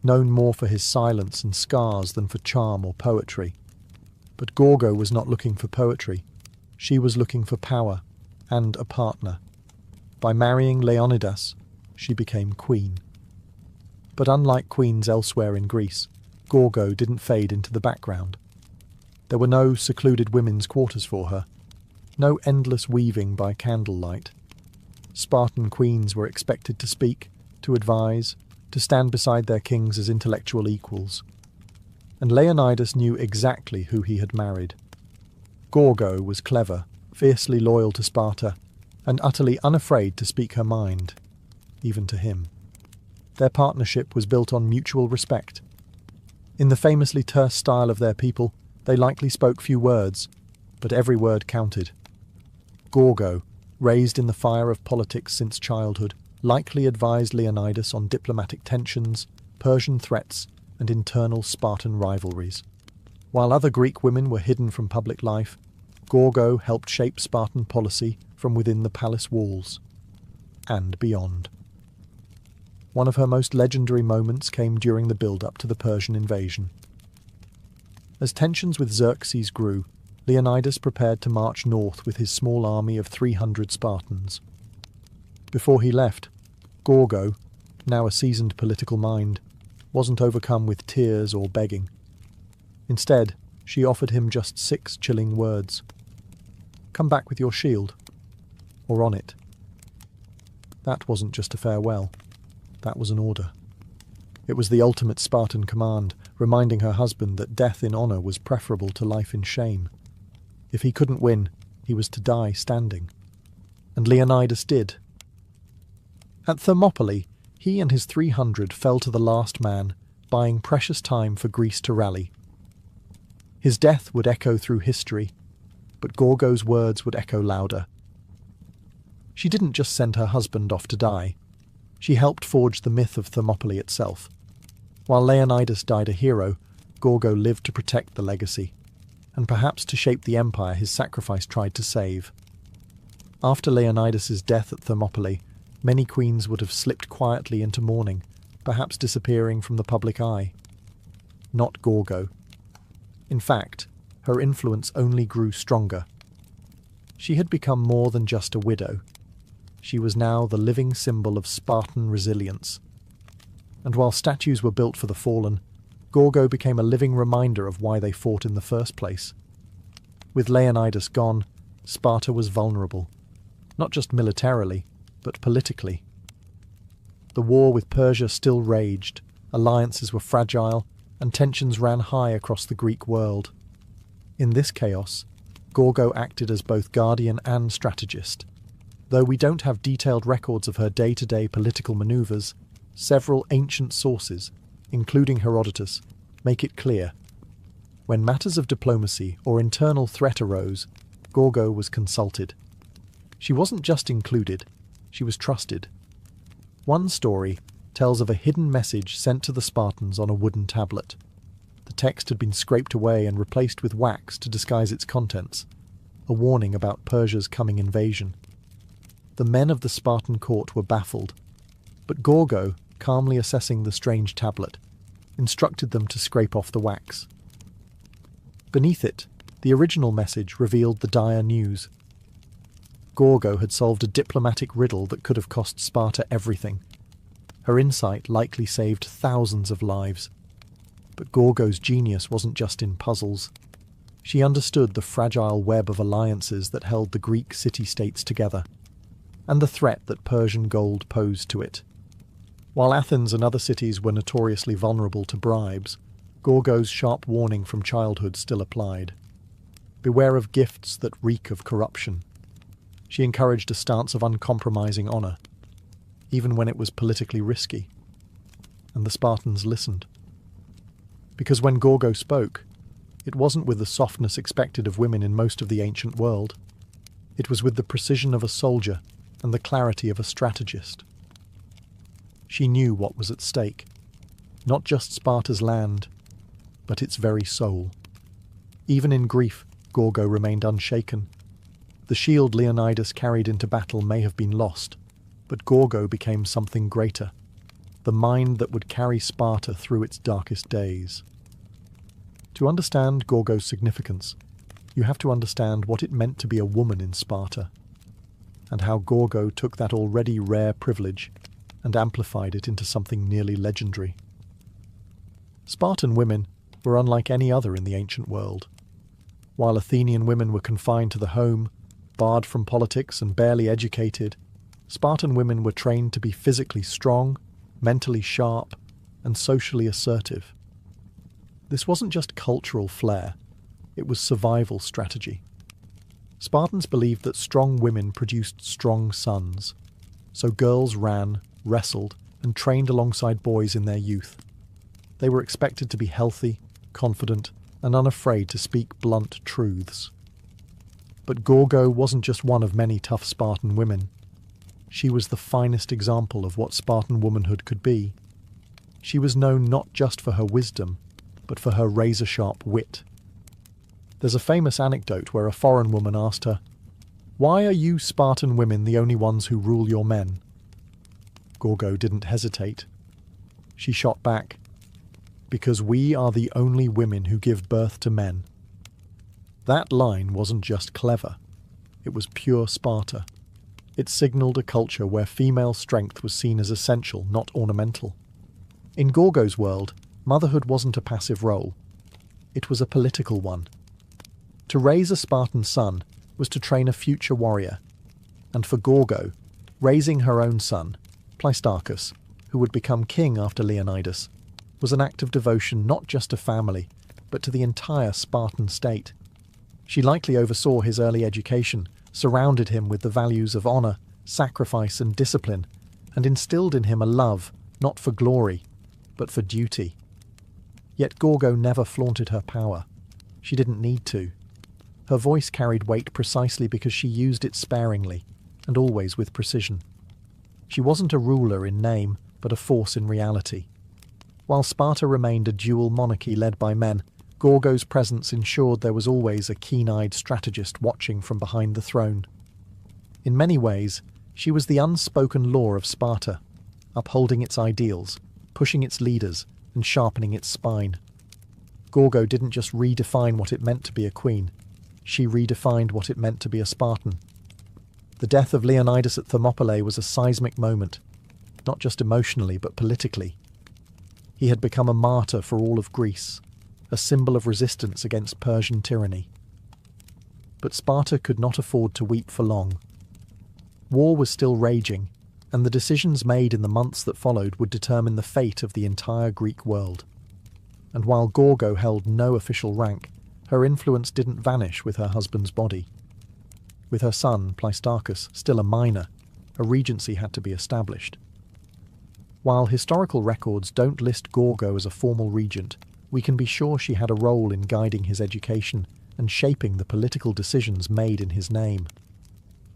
known more for his silence and scars than for charm or poetry. But Gorgo was not looking for poetry. She was looking for power and a partner. By marrying Leonidas, she became queen. But unlike queens elsewhere in Greece, Gorgo didn't fade into the background. There were no secluded women's quarters for her, no endless weaving by candlelight. Spartan queens were expected to speak, to advise, to stand beside their kings as intellectual equals. And Leonidas knew exactly who he had married. Gorgo was clever, fiercely loyal to Sparta, and utterly unafraid to speak her mind, even to him. Their partnership was built on mutual respect. In the famously terse style of their people, they likely spoke few words, but every word counted. Gorgo, raised in the fire of politics since childhood, likely advised Leonidas on diplomatic tensions, Persian threats, and internal Spartan rivalries. While other Greek women were hidden from public life, Gorgo helped shape Spartan policy from within the palace walls and beyond. One of her most legendary moments came during the build-up to the Persian invasion. As tensions with Xerxes grew, Leonidas prepared to march north with his small army of 300 Spartans. Before he left, Gorgo, now a seasoned political mind, wasn't overcome with tears or begging. Instead, she offered him just 6 chilling words. "Come back with your shield," or on it. That wasn't just a farewell. That was an order. It was the ultimate Spartan command, reminding her husband that death in honour was preferable to life in shame. If he couldn't win, he was to die standing. And Leonidas did. At Thermopylae, he and his 300 fell to the last man, buying precious time for Greece to rally. His death would echo through history, but Gorgo's words would echo louder. She didn't just send her husband off to die. She helped forge the myth of Thermopylae itself. While Leonidas died a hero, Gorgo lived to protect the legacy, and perhaps to shape the empire his sacrifice tried to save. After Leonidas's death at Thermopylae, many queens would have slipped quietly into mourning, perhaps disappearing from the public eye. Not Gorgo. In fact, her influence only grew stronger. She had become more than just a widow. She was now the living symbol of Spartan resilience. And while statues were built for the fallen, Gorgo became a living reminder of why they fought in the first place. With Leonidas gone, Sparta was vulnerable, not just militarily, but politically. The war with Persia still raged, alliances were fragile, and tensions ran high across the Greek world. In this chaos, Gorgo acted as both guardian and strategist. Though we don't have detailed records of her day-to-day political maneuvers, several ancient sources, including Herodotus, make it clear. When matters of diplomacy or internal threat arose, Gorgo was consulted. She wasn't just included, she was trusted. One story tells of a hidden message sent to the Spartans on a wooden tablet. The text had been scraped away and replaced with wax to disguise its contents, a warning about Persia's coming invasion. The men of the Spartan court were baffled, but Gorgo, calmly assessing the strange tablet, instructed them to scrape off the wax. Beneath it, the original message revealed the dire news. Gorgo had solved a diplomatic riddle that could have cost Sparta everything. Her insight likely saved thousands of lives. But Gorgo's genius wasn't just in puzzles. She understood the fragile web of alliances that held the Greek city-states together, and the threat that Persian gold posed to it. While Athens and other cities were notoriously vulnerable to bribes, Gorgo's sharp warning from childhood still applied. Beware of gifts that reek of corruption. She encouraged a stance of uncompromising honour, even when it was politically risky. And the Spartans listened. Because when Gorgo spoke, it wasn't with the softness expected of women in most of the ancient world. It was with the precision of a soldier, and the clarity of a strategist. She knew what was at stake, not just Sparta's land, but its very soul. Even in grief, Gorgo remained unshaken. The shield Leonidas carried into battle may have been lost, but Gorgo became something greater, the mind that would carry Sparta through its darkest days. To understand Gorgo's significance, you have to understand what it meant to be a woman in Sparta, and how Gorgo took that already rare privilege and amplified it into something nearly legendary. Spartan women were unlike any other in the ancient world. While Athenian women were confined to the home, barred from politics and barely educated, Spartan women were trained to be physically strong, mentally sharp, and socially assertive. This wasn't just cultural flair, it was survival strategy. Spartans believed that strong women produced strong sons, so girls ran, wrestled, and trained alongside boys in their youth. They were expected to be healthy, confident, and unafraid to speak blunt truths. But Gorgo wasn't just one of many tough Spartan women. She was the finest example of what Spartan womanhood could be. She was known not just for her wisdom, but for her razor-sharp wit. There's a famous anecdote where a foreign woman asked her, "Why are you Spartan women the only ones who rule your men?" Gorgo didn't hesitate. She shot back, "Because we are the only women who give birth to men." That line wasn't just clever, it was pure Sparta. It signalled a culture where female strength was seen as essential, not ornamental. In Gorgo's world, motherhood wasn't a passive role. It was a political one. To raise a Spartan son was to train a future warrior. And for Gorgo, raising her own son, Pleistarchus, who would become king after Leonidas, was an act of devotion not just to family, but to the entire Spartan state. She likely oversaw his early education, surrounded him with the values of honour, sacrifice and discipline, and instilled in him a love, not for glory, but for duty. Yet Gorgo never flaunted her power. She didn't need to. Her voice carried weight precisely because she used it sparingly, and always with precision. She wasn't a ruler in name, but a force in reality. While Sparta remained a dual monarchy led by men, Gorgo's presence ensured there was always a keen-eyed strategist watching from behind the throne. In many ways, she was the unspoken law of Sparta, upholding its ideals, pushing its leaders, and sharpening its spine. Gorgo didn't just redefine what it meant to be a queen, she redefined what it meant to be a Spartan. The death of Leonidas at Thermopylae was a seismic moment, not just emotionally but politically. He had become a martyr for all of Greece, a symbol of resistance against Persian tyranny. But Sparta could not afford to weep for long. War was still raging, and the decisions made in the months that followed would determine the fate of the entire Greek world. And while Gorgo held no official rank, her influence didn't vanish with her husband's body. With her son, Pleistarchus, still a minor, a regency had to be established. While historical records don't list Gorgo as a formal regent, we can be sure she had a role in guiding his education and shaping the political decisions made in his name.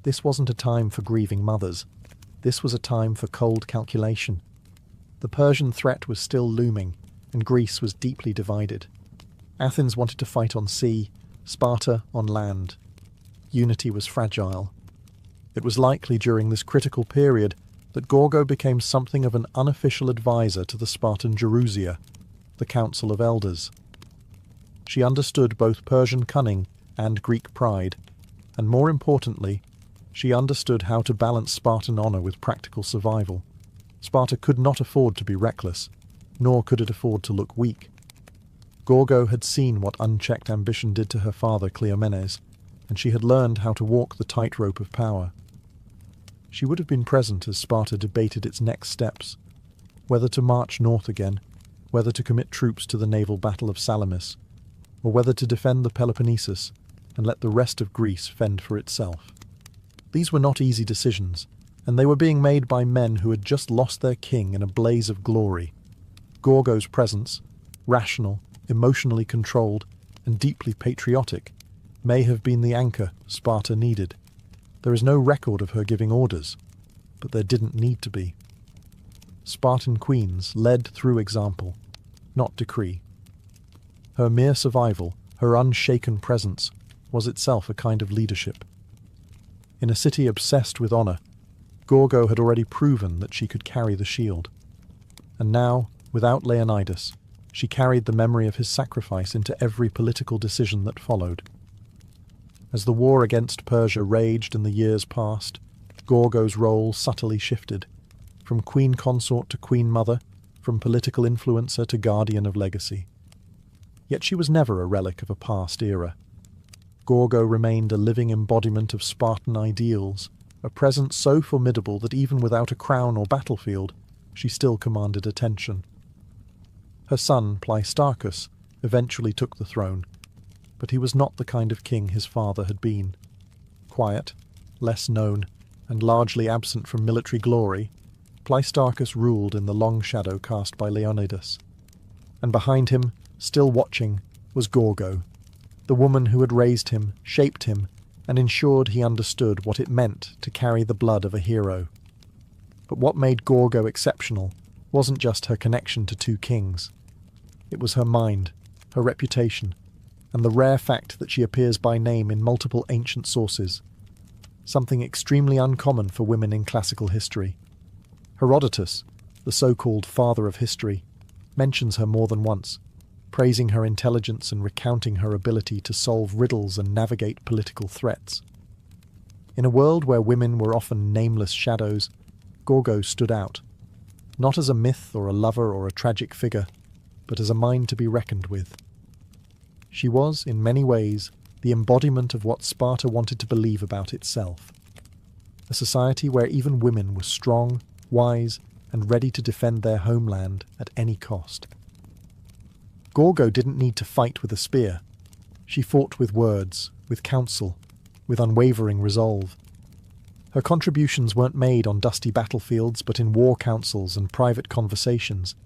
This wasn't a time for grieving mothers. This was a time for cold calculation. The Persian threat was still looming, and Greece was deeply divided. Athens wanted to fight on sea, Sparta on land. Unity was fragile. It was likely during this critical period that Gorgo became something of an unofficial advisor to the Spartan Gerousia, the Council of Elders. She understood both Persian cunning and Greek pride, and more importantly, she understood how to balance Spartan honor with practical survival. Sparta could not afford to be reckless, nor could it afford to look weak. Gorgo had seen what unchecked ambition did to her father Cleomenes, and she had learned how to walk the tightrope of power. She would have been present as Sparta debated its next steps, whether to march north again, whether to commit troops to the naval battle of Salamis, or whether to defend the Peloponnesus and let the rest of Greece fend for itself. These were not easy decisions, and they were being made by men who had just lost their king in a blaze of glory. Gorgo's presence, rational, emotionally controlled, and deeply patriotic, may have been the anchor Sparta needed. There is no record of her giving orders, but there didn't need to be. Spartan queens led through example, not decree. Her mere survival, her unshaken presence, was itself a kind of leadership. In a city obsessed with honour, Gorgo had already proven that she could carry the shield. And now, without Leonidas, she carried the memory of his sacrifice into every political decision that followed. As the war against Persia raged and the years passed, Gorgo's role subtly shifted, from queen consort to queen mother, from political influencer to guardian of legacy. Yet she was never a relic of a past era. Gorgo remained a living embodiment of Spartan ideals, a presence so formidable that even without a crown or battlefield, she still commanded attention. Her son, Pleistarchus, eventually took the throne, but he was not the kind of king his father had been. Quiet, less known, and largely absent from military glory, Pleistarchus ruled in the long shadow cast by Leonidas. And behind him, still watching, was Gorgo, the woman who had raised him, shaped him, and ensured he understood what it meant to carry the blood of a hero. But what made Gorgo exceptional wasn't just her connection to two kings. It was her mind, her reputation, and the rare fact that she appears by name in multiple ancient sources, something extremely uncommon for women in classical history. Herodotus, the so-called father of history, mentions her more than once, praising her intelligence and recounting her ability to solve riddles and navigate political threats. In a world where women were often nameless shadows, Gorgo stood out, not as a myth or a lover or a tragic figure, but as a mind to be reckoned with. She was, in many ways, the embodiment of what Sparta wanted to believe about itself. A society where even women were strong, wise, and ready to defend their homeland at any cost. Gorgo didn't need to fight with a spear. She fought with words, with counsel, with unwavering resolve. Her contributions weren't made on dusty battlefields, but in war councils and private conversations,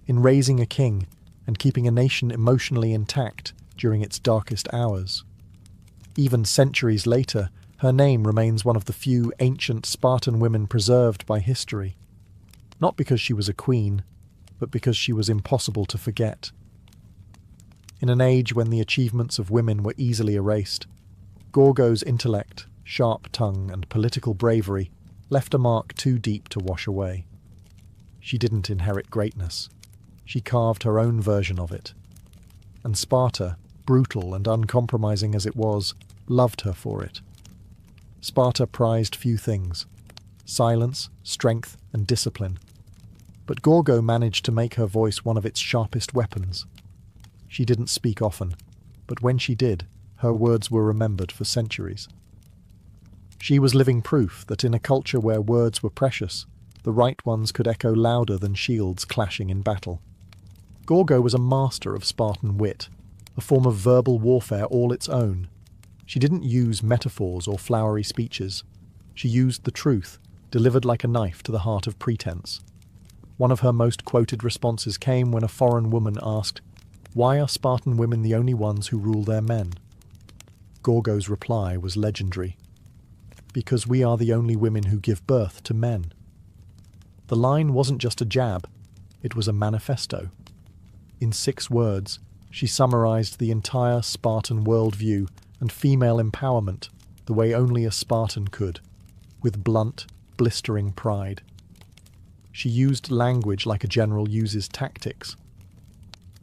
in raising a king and keeping a nation emotionally intact during its darkest hours. Even centuries later, her name remains one of the few ancient Spartan women preserved by history. Not because she was a queen, but because she was impossible to forget. In an age when the achievements of women were easily erased, Gorgo's intellect, sharp tongue, and political bravery left a mark too deep to wash away. She didn't inherit greatness. She carved her own version of it. And Sparta, brutal and uncompromising as it was, loved her for it. Sparta prized few things: silence, strength, and discipline. But Gorgo managed to make her voice one of its sharpest weapons. She didn't speak often, but when she did, her words were remembered for centuries. She was living proof that in a culture where words were precious, the right ones could echo louder than shields clashing in battle. Gorgo was a master of Spartan wit, a form of verbal warfare all its own. She didn't use metaphors or flowery speeches. She used the truth, delivered like a knife to the heart of pretense. One of her most quoted responses came when a foreign woman asked, "Why are Spartan women the only ones who rule their men?" Gorgo's reply was legendary. "Because we are the only women who give birth to men." The line wasn't just a jab, it was a manifesto. In 6 words, she summarized the entire Spartan worldview and female empowerment the way only a Spartan could, with blunt, blistering pride. She used language like a general uses tactics.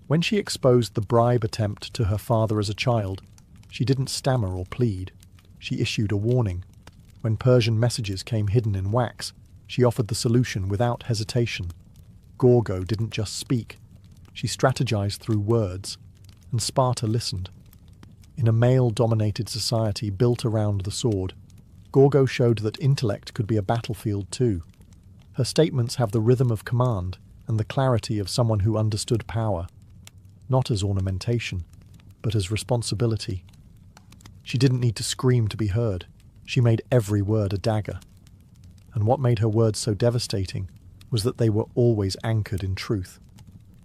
When she exposed the bribe attempt to her father as a child, she didn't stammer or plead. She issued a warning. When Persian messages came hidden in wax, she offered the solution without hesitation. Gorgo didn't just speak. She strategized through words, and Sparta listened. In a male-dominated society built around the sword, Gorgo showed that intellect could be a battlefield too. Her statements have the rhythm of command and the clarity of someone who understood power, not as ornamentation, but as responsibility. She didn't need to scream to be heard. She made every word a dagger. And what made her words so devastating was that they were always anchored in truth.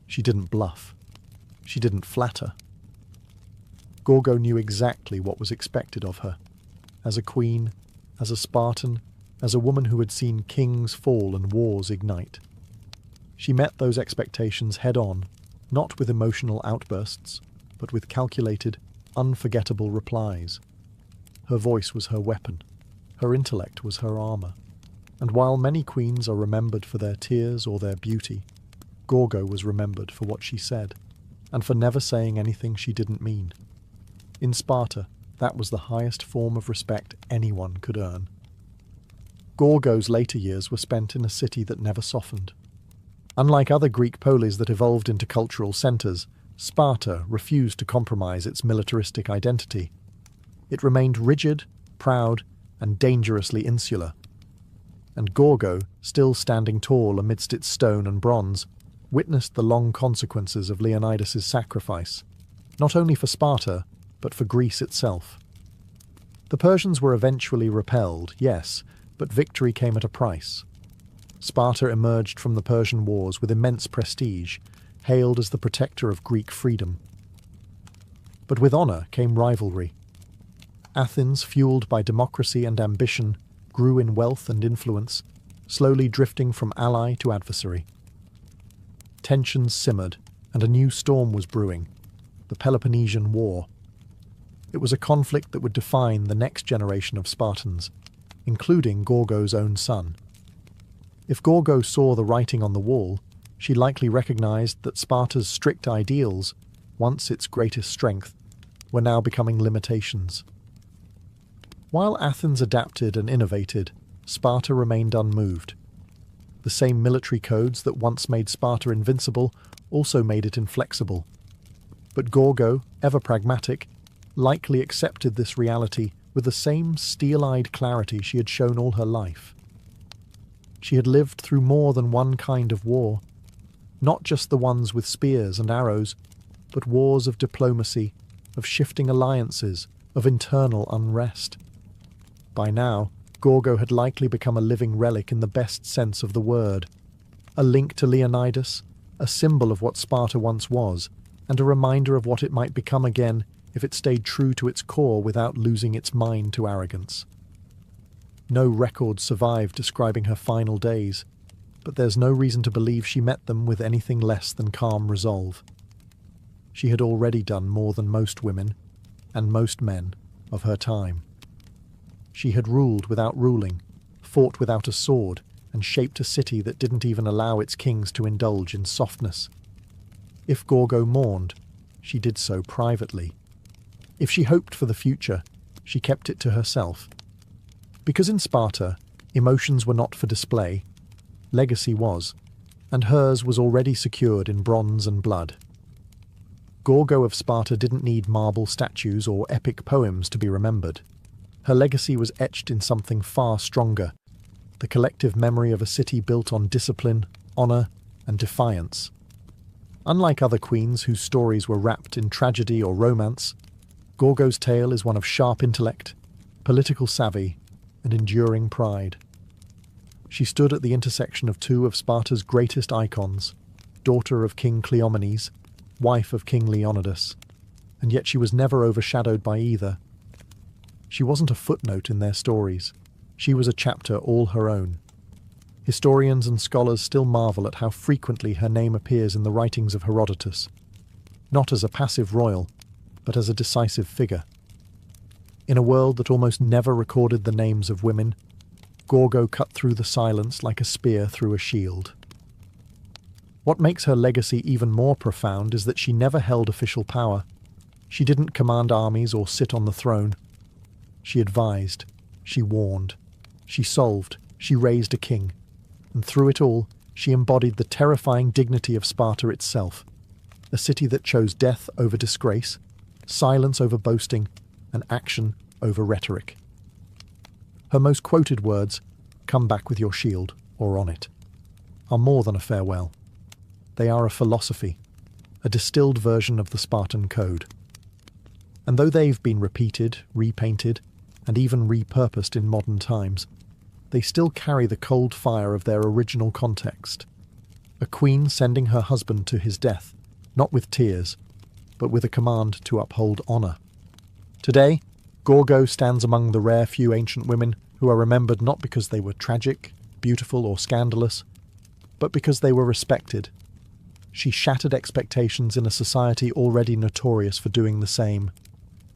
She didn't bluff. She didn't flatter. Gorgo knew exactly what was expected of her, as a queen, as a Spartan, as a woman who had seen kings fall and wars ignite. She met those expectations head-on, not with emotional outbursts, but with calculated, unforgettable replies. Her voice was her weapon. Her intellect was her armour. And while many queens are remembered for their tears or their beauty, Gorgo was remembered for what she said, and for never saying anything she didn't mean. In Sparta, that was the highest form of respect anyone could earn. Gorgo's later years were spent in a city that never softened. Unlike other Greek polis that evolved into cultural centres, Sparta refused to compromise its militaristic identity. It remained rigid, proud, and dangerously insular. And Gorgo, still standing tall amidst its stone and bronze, witnessed the long consequences of Leonidas's sacrifice, not only for Sparta, but for Greece itself. The Persians were eventually repelled, yes, but victory came at a price. Sparta emerged from the Persian Wars with immense prestige, hailed as the protector of Greek freedom. But with honour came rivalry. Athens, fueled by democracy and ambition, grew in wealth and influence, slowly drifting from ally to adversary. Tensions simmered, and a new storm was brewing, the Peloponnesian War. It was a conflict that would define the next generation of Spartans, including Gorgo's own son. If Gorgo saw the writing on the wall, she likely recognized that Sparta's strict ideals, once its greatest strength, were now becoming limitations. While Athens adapted and innovated, Sparta remained unmoved. The same military codes that once made Sparta invincible also made it inflexible. But Gorgo, ever pragmatic, likely accepted this reality with the same steel-eyed clarity she had shown all her life. She had lived through more than one kind of war, not just the ones with spears and arrows, but wars of diplomacy, of shifting alliances, of internal unrest. By now, Gorgo had likely become a living relic in the best sense of the word, a link to Leonidas, a symbol of what Sparta once was, and a reminder of what it might become again if it stayed true to its core without losing its mind to arrogance. No records survive describing her final days, but there's no reason to believe she met them with anything less than calm resolve. She had already done more than most women, and most men, of her time. She had ruled without ruling, fought without a sword, and shaped a city that didn't even allow its kings to indulge in softness. If Gorgo mourned, she did so privately. If she hoped for the future, she kept it to herself. Because in Sparta, emotions were not for display, legacy was, and hers was already secured in bronze and blood. Gorgo of Sparta didn't need marble statues or epic poems to be remembered. Her legacy was etched in something far stronger, the collective memory of a city built on discipline, honour, and defiance. Unlike other queens whose stories were wrapped in tragedy or romance, Gorgo's tale is one of sharp intellect, political savvy, and enduring pride. She stood at the intersection of two of Sparta's greatest icons, daughter of King Cleomenes, wife of King Leonidas, and yet she was never overshadowed by either. She wasn't a footnote in their stories. She was a chapter all her own. Historians and scholars still marvel at how frequently her name appears in the writings of Herodotus, not as a passive royal, but as a decisive figure. In a world that almost never recorded the names of women, Gorgo cut through the silence like a spear through a shield. What makes her legacy even more profound is that she never held official power. She didn't command armies or sit on the throne. She advised, she warned, she solved, she raised a king, and through it all, she embodied the terrifying dignity of Sparta itself, a city that chose death over disgrace, silence over boasting, and action over rhetoric. Her most quoted words, "Come back with your shield, or on it," are more than a farewell. They are a philosophy, a distilled version of the Spartan code. And though they've been repeated, repainted, and even repurposed in modern times, they still carry the cold fire of their original context. A queen sending her husband to his death, not with tears, but with a command to uphold honour. Today, Gorgo stands among the rare few ancient women who are remembered not because they were tragic, beautiful, or scandalous, but because they were respected. She shattered expectations in a society already notorious for doing the same.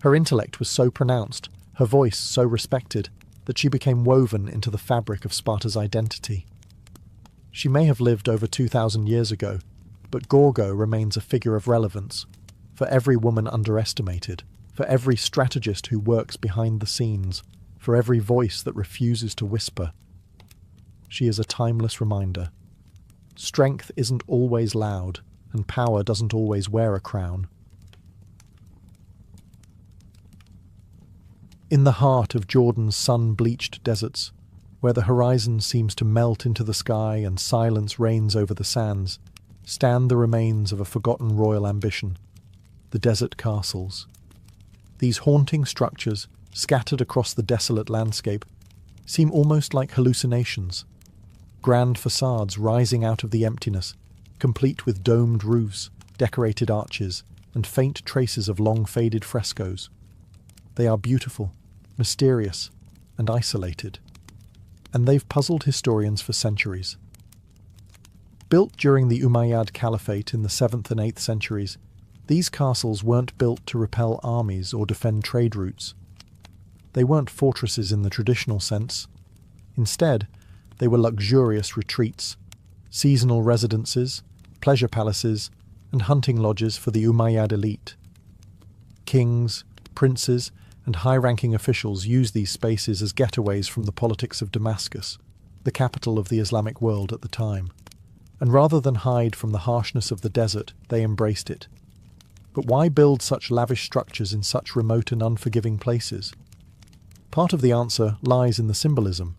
Her intellect was so pronounced, her voice so respected, that she became woven into the fabric of Sparta's identity. She may have lived over 2,000 years ago, but Gorgo remains a figure of relevance, for every woman underestimated, for every strategist who works behind the scenes, for every voice that refuses to whisper. She is a timeless reminder. Strength isn't always loud, and power doesn't always wear a crown. In the heart of Jordan's sun-bleached deserts, where the horizon seems to melt into the sky and silence reigns over the sands, stand the remains of a forgotten royal ambition, the desert castles. These haunting structures, scattered across the desolate landscape, seem almost like hallucinations. Grand facades rising out of the emptiness, complete with domed roofs, decorated arches, and faint traces of long-faded frescoes. They are beautiful, mysterious, and isolated. And they've puzzled historians for centuries. Built during the Umayyad Caliphate in the 7th and 8th centuries, these castles weren't built to repel armies or defend trade routes. They weren't fortresses in the traditional sense. Instead, they were luxurious retreats, seasonal residences, pleasure palaces, and hunting lodges for the Umayyad elite. Kings, princes, and high-ranking officials used these spaces as getaways from the politics of Damascus, the capital of the Islamic world at the time. And rather than hide from the harshness of the desert, they embraced it. But why build such lavish structures in such remote and unforgiving places? Part of the answer lies in the symbolism.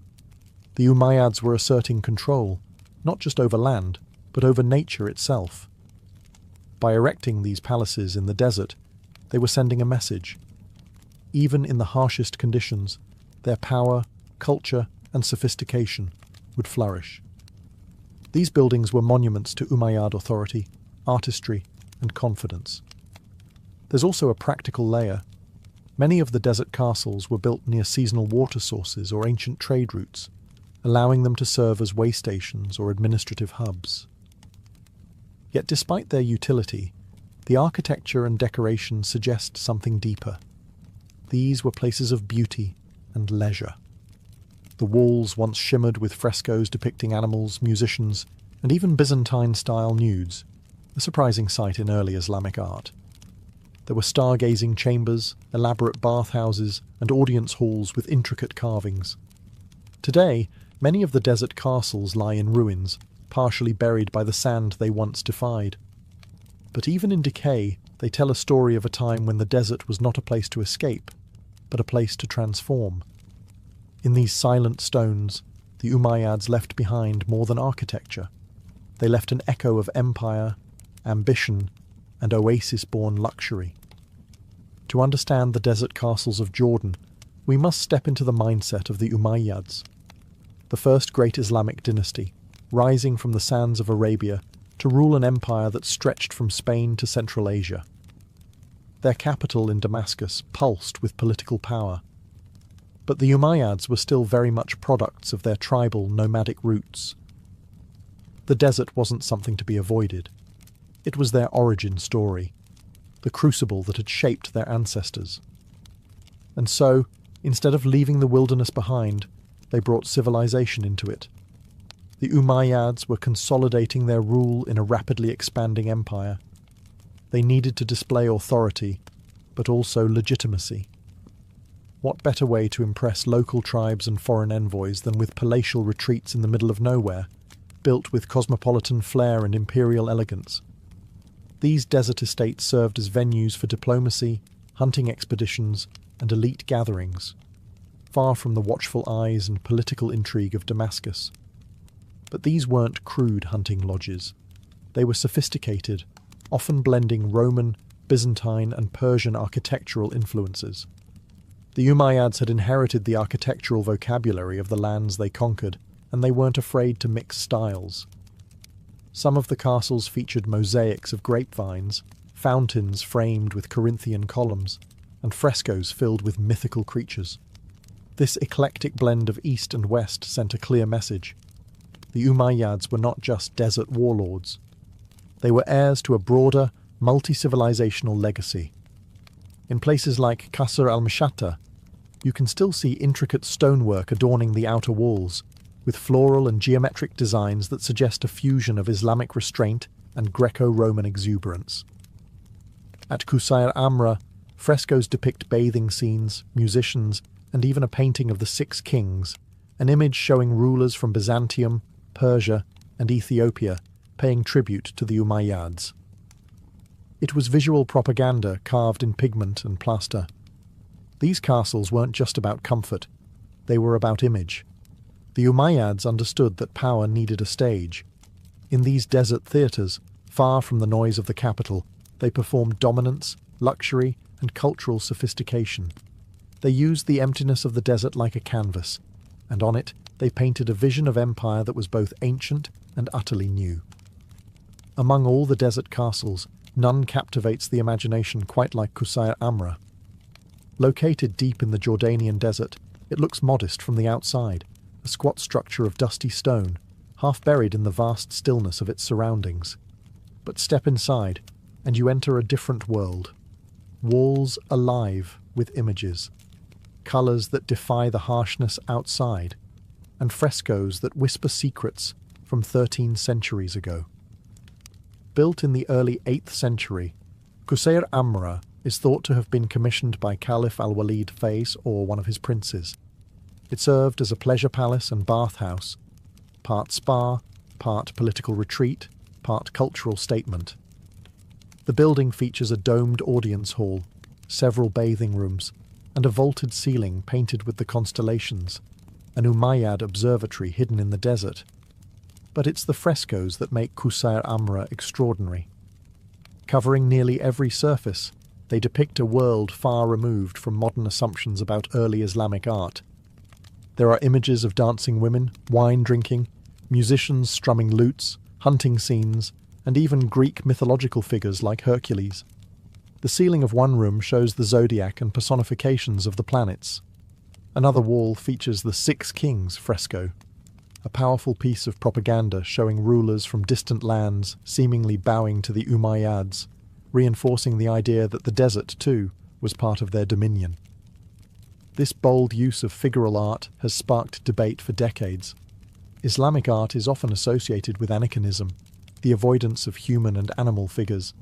The Umayyads were asserting control, not just over land, but over nature itself. By erecting these palaces in the desert, they were sending a message. Even in the harshest conditions, their power, culture, and sophistication would flourish. These buildings were monuments to Umayyad authority, artistry, and confidence. There's also a practical layer. Many of the desert castles were built near seasonal water sources or ancient trade routes, allowing them to serve as way stations or administrative hubs. Yet despite their utility, the architecture and decoration suggest something deeper. These were places of beauty and leisure. The walls once shimmered with frescoes depicting animals, musicians, and even Byzantine-style nudes, a surprising sight in early Islamic art. There were stargazing chambers, elaborate bathhouses, and audience halls with intricate carvings. Today, many of the desert castles lie in ruins, partially buried by the sand they once defied. But even in decay, they tell a story of a time when the desert was not a place to escape, but a place to transform. In these silent stones, the Umayyads left behind more than architecture. They left an echo of empire, ambition, and oasis-born luxury. To understand the desert castles of Jordan, we must step into the mindset of the Umayyads, the first great Islamic dynasty, rising from the sands of Arabia to rule an empire that stretched from Spain to Central Asia. Their capital in Damascus pulsed with political power. But the Umayyads were still very much products of their tribal, nomadic roots. The desert wasn't something to be avoided. It was their origin story, the crucible that had shaped their ancestors. And so, instead of leaving the wilderness behind, they brought civilization into it. The Umayyads were consolidating their rule in a rapidly expanding empire. They needed to display authority, but also legitimacy. What better way to impress local tribes and foreign envoys than with palatial retreats in the middle of nowhere, built with cosmopolitan flair and imperial elegance? These desert estates served as venues for diplomacy, hunting expeditions, and elite gatherings, far from the watchful eyes and political intrigue of Damascus. But these weren't crude hunting lodges. They were sophisticated, often blending Roman, Byzantine, and Persian architectural influences. The Umayyads had inherited the architectural vocabulary of the lands they conquered, and they weren't afraid to mix styles. Some of the castles featured mosaics of grapevines, fountains framed with Corinthian columns, and frescoes filled with mythical creatures. This eclectic blend of East and West sent a clear message. The Umayyads were not just desert warlords. They were heirs to a broader, multi-civilizational legacy. In places like Qasr al-Mashatta, you can still see intricate stonework adorning the outer walls, with floral and geometric designs that suggest a fusion of Islamic restraint and Greco-Roman exuberance. At Qusayr Amra, frescoes depict bathing scenes, musicians, and even a painting of the Six Kings, an image showing rulers from Byzantium, Persia, and Ethiopia paying tribute to the Umayyads. It was visual propaganda carved in pigment and plaster. These castles weren't just about comfort, they were about image. The Umayyads understood that power needed a stage. In these desert theatres, far from the noise of the capital, they performed dominance, luxury, and cultural sophistication. They used the emptiness of the desert like a canvas, and on it they painted a vision of empire that was both ancient and utterly new. Among all the desert castles, none captivates the imagination quite like Qusayr Amra. Located deep in the Jordanian desert, it looks modest from the outside, a squat structure of dusty stone, half buried in the vast stillness of its surroundings. But step inside, and you enter a different world. Walls alive with images, colours that defy the harshness outside, and frescoes that whisper secrets from 13 centuries ago. Built in the early 8th century, Qusayr Amra is thought to have been commissioned by Caliph al-Walid Fais or one of his princes. It served as a pleasure palace and bathhouse, part spa, part political retreat, part cultural statement. The building features a domed audience hall, several bathing rooms, and a vaulted ceiling painted with the constellations, an Umayyad observatory hidden in the desert. But it's the frescoes that make Qusayr Amra extraordinary. Covering nearly every surface, they depict a world far removed from modern assumptions about early Islamic art. There are images of dancing women, wine drinking, musicians strumming lutes, hunting scenes, and even Greek mythological figures like Hercules. The ceiling of one room shows the zodiac and personifications of the planets. Another wall features the Six Kings fresco, a powerful piece of propaganda showing rulers from distant lands seemingly bowing to the Umayyads, reinforcing the idea that the desert, too, was part of their dominion. This bold use of figural art has sparked debate for decades. Islamic art is often associated with aniconism, the avoidance of human and animal figures,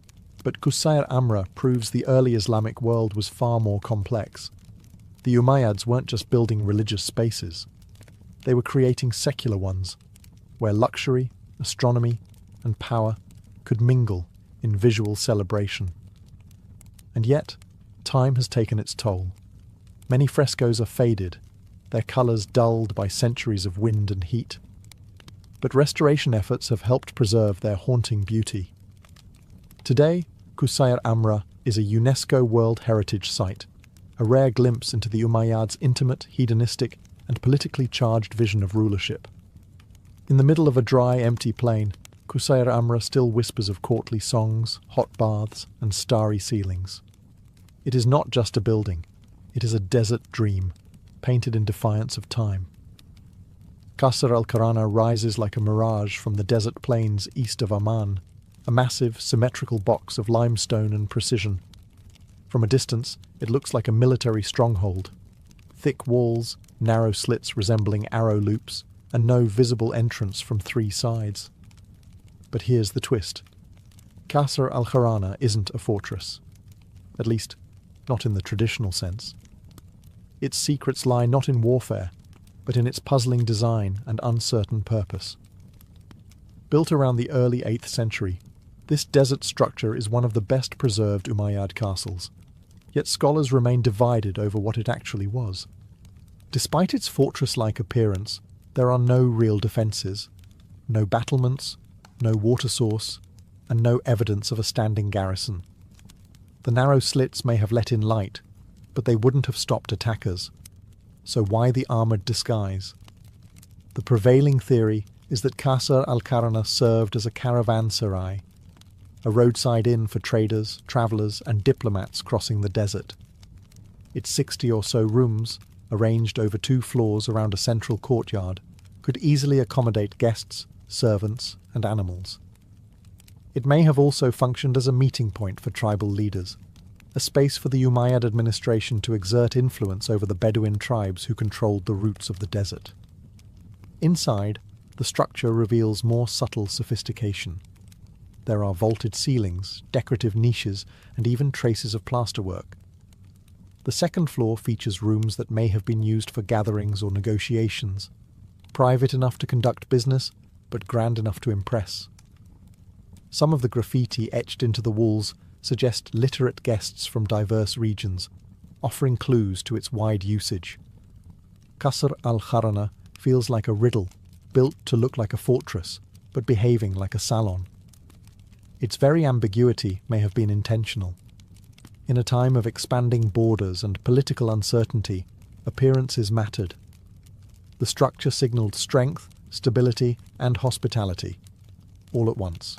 but Qusayr Amra proves the early Islamic world was far more complex. The Umayyads weren't just building religious spaces. They were creating secular ones, where luxury, astronomy, and power could mingle in visual celebration. And yet, time has taken its toll. Many frescoes are faded, their colours dulled by centuries of wind and heat. But restoration efforts have helped preserve their haunting beauty. Today, Qusayr Amra is a UNESCO World Heritage Site, a rare glimpse into the Umayyads' intimate, hedonistic, and politically charged vision of rulership. In the middle of a dry, empty plain, Qusayr Amra still whispers of courtly songs, hot baths, and starry ceilings. It is not just a building, it is a desert dream, painted in defiance of time. Qasr al-Qarana rises like a mirage from the desert plains east of Amman, a massive, symmetrical box of limestone and precision. From a distance, it looks like a military stronghold. Thick walls, narrow slits resembling arrow loops, and no visible entrance from 3 sides. But here's the twist. Qasr al-Qarana isn't a fortress. At least, not in the traditional sense. Its secrets lie not in warfare, but in its puzzling design and uncertain purpose. Built around the early 8th century, this desert structure is one of the best preserved Umayyad castles, yet scholars remain divided over what it actually was. Despite its fortress-like appearance, there are no real defences, no battlements, no water source, and no evidence of a standing garrison. The narrow slits may have let in light, but they wouldn't have stopped attackers. So why the armoured disguise? The prevailing theory is that Qasr al-Qarana served as a caravanserai, a roadside inn for traders, travellers, and diplomats crossing the desert. Its 60 or so rooms, arranged over 2 floors around a central courtyard, could easily accommodate guests, servants, and animals. It may have also functioned as a meeting point for tribal leaders, a space for the Umayyad administration to exert influence over the Bedouin tribes who controlled the routes of the desert. Inside, the structure reveals more subtle sophistication. There are vaulted ceilings, decorative niches, and even traces of plasterwork. The second floor features rooms that may have been used for gatherings or negotiations, private enough to conduct business, but grand enough to impress. Some of the graffiti etched into the walls suggest literate guests from diverse regions, offering clues to its wide usage. Qasr al-Kharana feels like a riddle, built to look like a fortress, but behaving like a salon. Its very ambiguity may have been intentional. In a time of expanding borders and political uncertainty, appearances mattered. The structure signalled strength, stability, and hospitality, all at once.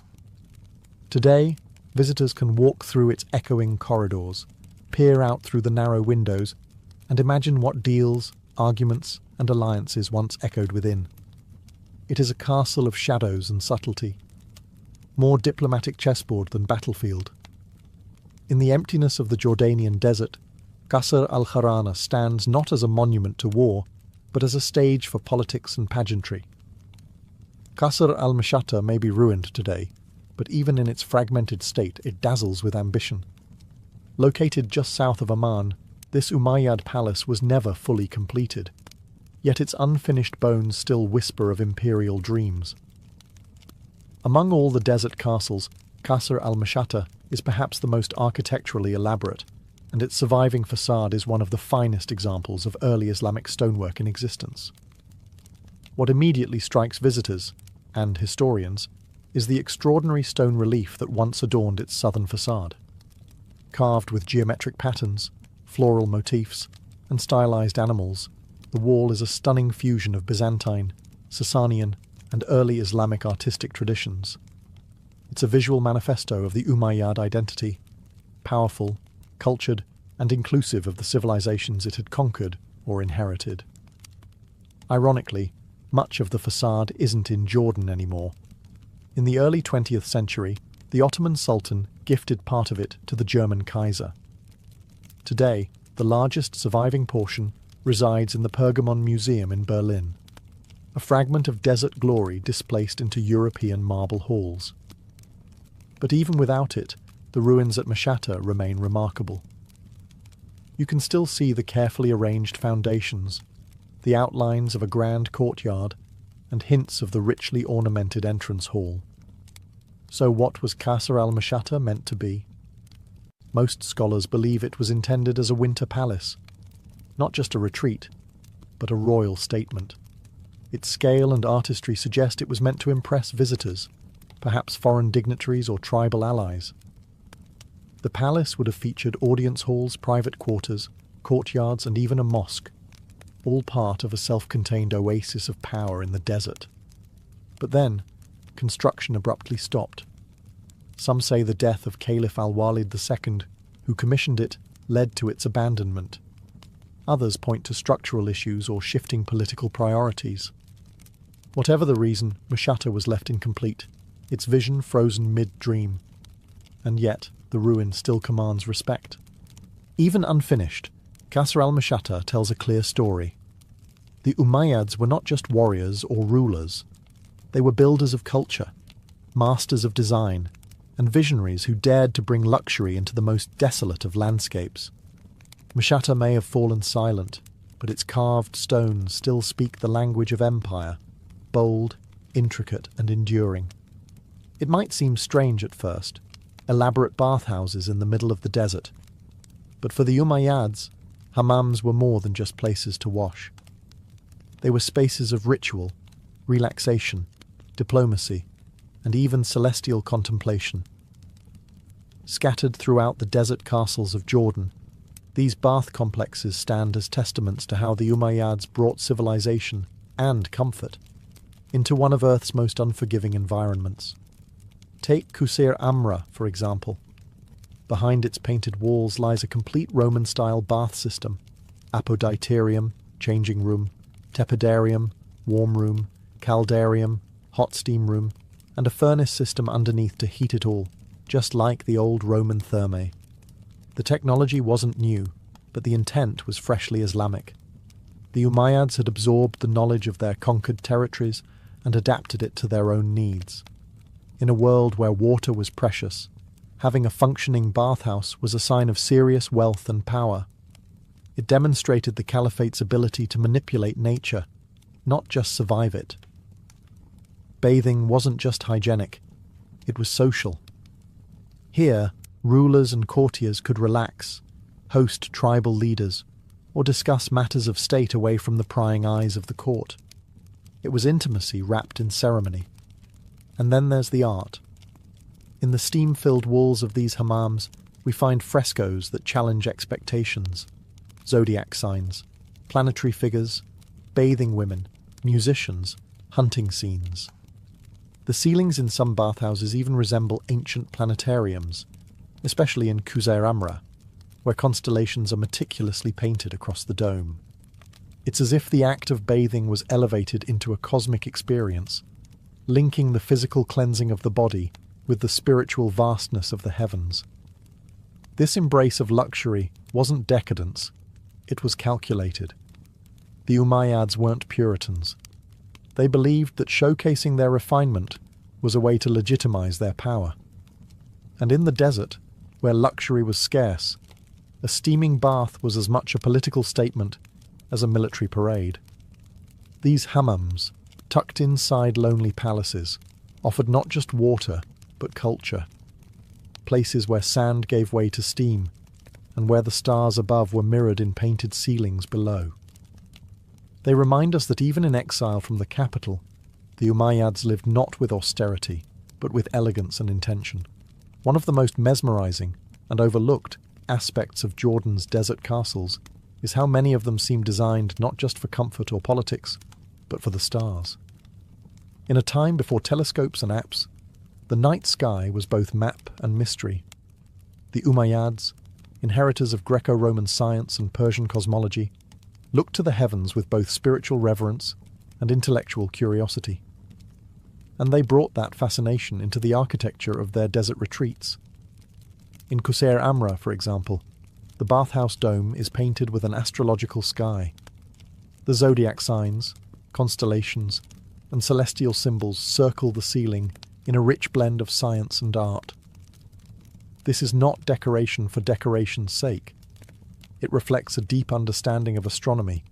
Today, visitors can walk through its echoing corridors, peer out through the narrow windows, and imagine what deals, arguments, and alliances once echoed within. It is a castle of shadows and subtlety, more diplomatic chessboard than battlefield. In the emptiness of the Jordanian desert, Qasr al-Kharana stands not as a monument to war, but as a stage for politics and pageantry. Qasr al-Mashata may be ruined today, but even in its fragmented state it dazzles with ambition. Located just south of Amman, this Umayyad palace was never fully completed, yet its unfinished bones still whisper of imperial dreams. Among all the desert castles, Qasr al-Mashata is perhaps the most architecturally elaborate, and its surviving facade is one of the finest examples of early Islamic stonework in existence. What immediately strikes visitors, and historians, is the extraordinary stone relief that once adorned its southern facade. Carved with geometric patterns, floral motifs, and stylized animals, the wall is a stunning fusion of Byzantine, Sasanian, and early Islamic artistic traditions. It's a visual manifesto of the Umayyad identity, powerful, cultured, and inclusive of the civilizations it had conquered or inherited. Ironically, much of the facade isn't in Jordan anymore. In the early 20th century, the Ottoman Sultan gifted part of it to the German Kaiser. Today, the largest surviving portion resides in the Pergamon Museum in Berlin, a fragment of desert glory displaced into European marble halls. But even without it, the ruins at Mashata remain remarkable. You can still see the carefully arranged foundations, the outlines of a grand courtyard, and hints of the richly ornamented entrance hall. So what was Qasr al-Mashata meant to be? Most scholars believe it was intended as a winter palace, not just a retreat, but a royal statement. Its scale and artistry suggest it was meant to impress visitors, perhaps foreign dignitaries or tribal allies. The palace would have featured audience halls, private quarters, courtyards, and even a mosque, all part of a self-contained oasis of power in the desert. But then, construction abruptly stopped. Some say the death of Caliph al-Walid II, who commissioned it, led to its abandonment. Others point to structural issues or shifting political priorities. Whatever the reason, Mashata was left incomplete, its vision frozen mid-dream. And yet, the ruin still commands respect. Even unfinished, Qasr al-Mashata tells a clear story. The Umayyads were not just warriors or rulers. They were builders of culture, masters of design, and visionaries who dared to bring luxury into the most desolate of landscapes. Mashata may have fallen silent, but its carved stones still speak the language of empire, bold, intricate, and enduring. It might seem strange at first, elaborate bathhouses in the middle of the desert. But for the Umayyads, hammams were more than just places to wash. They were spaces of ritual, relaxation, diplomacy, and even celestial contemplation. Scattered throughout the desert castles of Jordan, these bath complexes stand as testaments to how the Umayyads brought civilization and comfort into one of Earth's most unforgiving environments. Take Qusayr Amra, for example. Behind its painted walls lies a complete Roman-style bath system, apoditarium, changing room, tepidarium, warm room, caldarium, hot steam room, and a furnace system underneath to heat it all, just like the old Roman thermae. The technology wasn't new, but the intent was freshly Islamic. The Umayyads had absorbed the knowledge of their conquered territories and adapted it to their own needs. In a world where water was precious, having a functioning bathhouse was a sign of serious wealth and power. It demonstrated the caliphate's ability to manipulate nature, not just survive it. Bathing wasn't just hygienic, it was social. Here, rulers and courtiers could relax, host tribal leaders, or discuss matters of state away from the prying eyes of the court. It was intimacy wrapped in ceremony. And then there's the art. In the steam-filled walls of these hammams, we find frescoes that challenge expectations, zodiac signs, planetary figures, bathing women, musicians, hunting scenes. The ceilings in some bathhouses even resemble ancient planetariums, especially in Qusair Amra, where constellations are meticulously painted across the dome. It's as if the act of bathing was elevated into a cosmic experience, linking the physical cleansing of the body with the spiritual vastness of the heavens. This embrace of luxury wasn't decadence, it was calculated. The Umayyads weren't Puritans. They believed that showcasing their refinement was a way to legitimize their power. And in the desert, where luxury was scarce, a steaming bath was as much a political statement as a military parade. These hammams, tucked inside lonely palaces, offered not just water, but culture. Places where sand gave way to steam, and where the stars above were mirrored in painted ceilings below. They remind us that even in exile from the capital, the Umayyads lived not with austerity, but with elegance and intention. One of the most mesmerizing and overlooked aspects of Jordan's desert castles is how many of them seem designed not just for comfort or politics, but for the stars. In a time before telescopes and apps, the night sky was both map and mystery. The Umayyads, inheritors of Greco-Roman science and Persian cosmology, looked to the heavens with both spiritual reverence and intellectual curiosity. And they brought that fascination into the architecture of their desert retreats. In Qusair Amra, for example, the bathhouse dome is painted with an astrological sky. The zodiac signs, constellations, and celestial symbols circle the ceiling in a rich blend of science and art. This is not decoration for decoration's sake. It reflects a deep understanding of astronomy,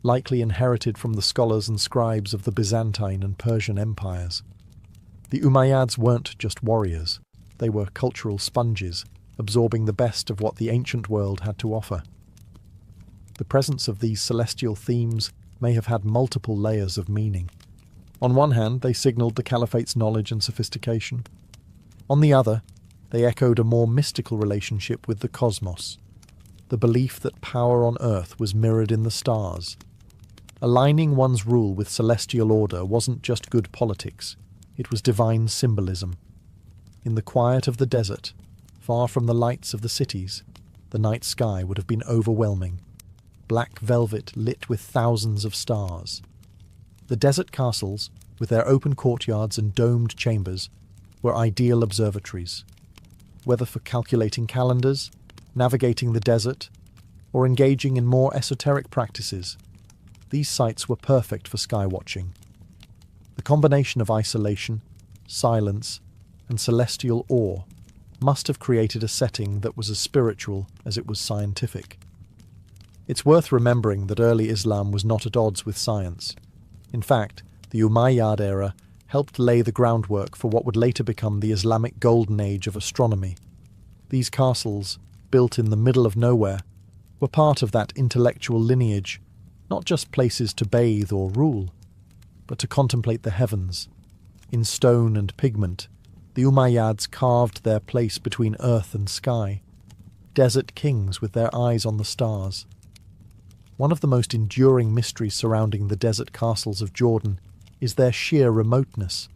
likely inherited from the scholars and scribes of the Byzantine and Persian empires. The Umayyads weren't just warriors, they were cultural sponges, absorbing the best of what the ancient world had to offer. The presence of these celestial themes may have had multiple layers of meaning. On one hand, they signalled the caliphate's knowledge and sophistication. On the other, they echoed a more mystical relationship with the cosmos, the belief that power on earth was mirrored in the stars. Aligning one's rule with celestial order wasn't just good politics, it was divine symbolism. In the quiet of the desert, far from the lights of the cities, the night sky would have been overwhelming, black velvet lit with thousands of stars. The desert castles, with their open courtyards and domed chambers, were ideal observatories. Whether for calculating calendars, navigating the desert, or engaging in more esoteric practices, these sites were perfect for skywatching. The combination of isolation, silence, and celestial awe must have created a setting that was as spiritual as it was scientific. It's worth remembering that early Islam was not at odds with science. In fact, the Umayyad era helped lay the groundwork for what would later become the Islamic golden age of astronomy. These castles, built in the middle of nowhere, were part of that intellectual lineage, not just places to bathe or rule, but to contemplate the heavens. In stone and pigment, the Umayyads carved their place between earth and sky, desert kings with their eyes on the stars. One of the most enduring mysteries surrounding the desert castles of Jordan is their sheer remoteness.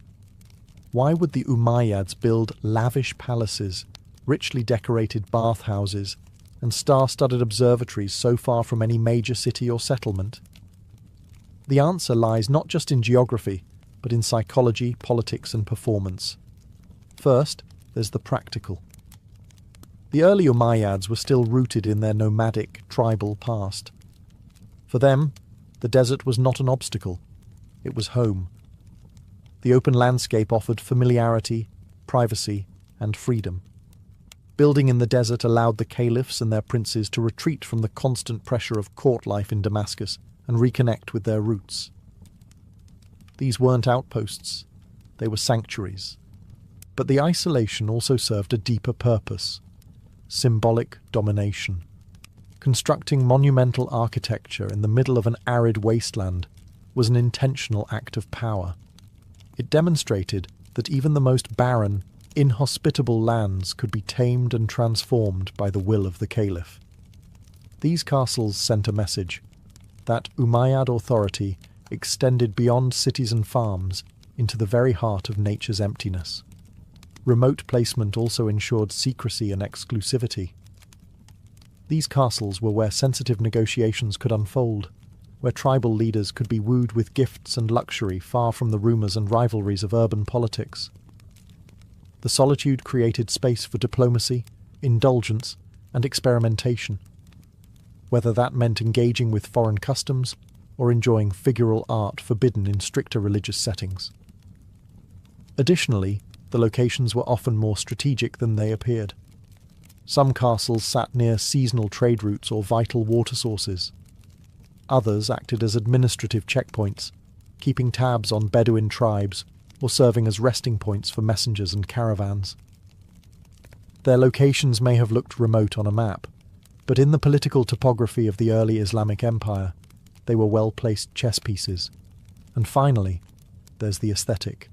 Why would the Umayyads build lavish palaces, richly decorated bathhouses, and star-studded observatories so far from any major city or settlement? The answer lies not just in geography, but in psychology, politics, and performance. First, there's the practical. The early Umayyads were still rooted in their nomadic, tribal past. For them, the desert was not an obstacle, it was home. The open landscape offered familiarity, privacy, and freedom. Building in the desert allowed the caliphs and their princes to retreat from the constant pressure of court life in Damascus and reconnect with their roots. These weren't outposts, they were sanctuaries. But the isolation also served a deeper purpose: symbolic domination. Constructing monumental architecture in the middle of an arid wasteland was an intentional act of power. It demonstrated that even the most barren, inhospitable lands could be tamed and transformed by the will of the caliph. These castles sent a message: that Umayyad authority extended beyond cities and farms into the very heart of nature's emptiness. Remote placement also ensured secrecy and exclusivity. These castles were where sensitive negotiations could unfold, where tribal leaders could be wooed with gifts and luxury far from the rumours and rivalries of urban politics. The solitude created space for diplomacy, indulgence, and experimentation, whether that meant engaging with foreign customs or enjoying figural art forbidden in stricter religious settings. Additionally, the locations were often more strategic than they appeared. Some castles sat near seasonal trade routes or vital water sources. Others acted as administrative checkpoints, keeping tabs on Bedouin tribes or serving as resting points for messengers and caravans. Their locations may have looked remote on a map, but in the political topography of the early Islamic Empire, they were well-placed chess pieces. And finally, there's the aesthetic.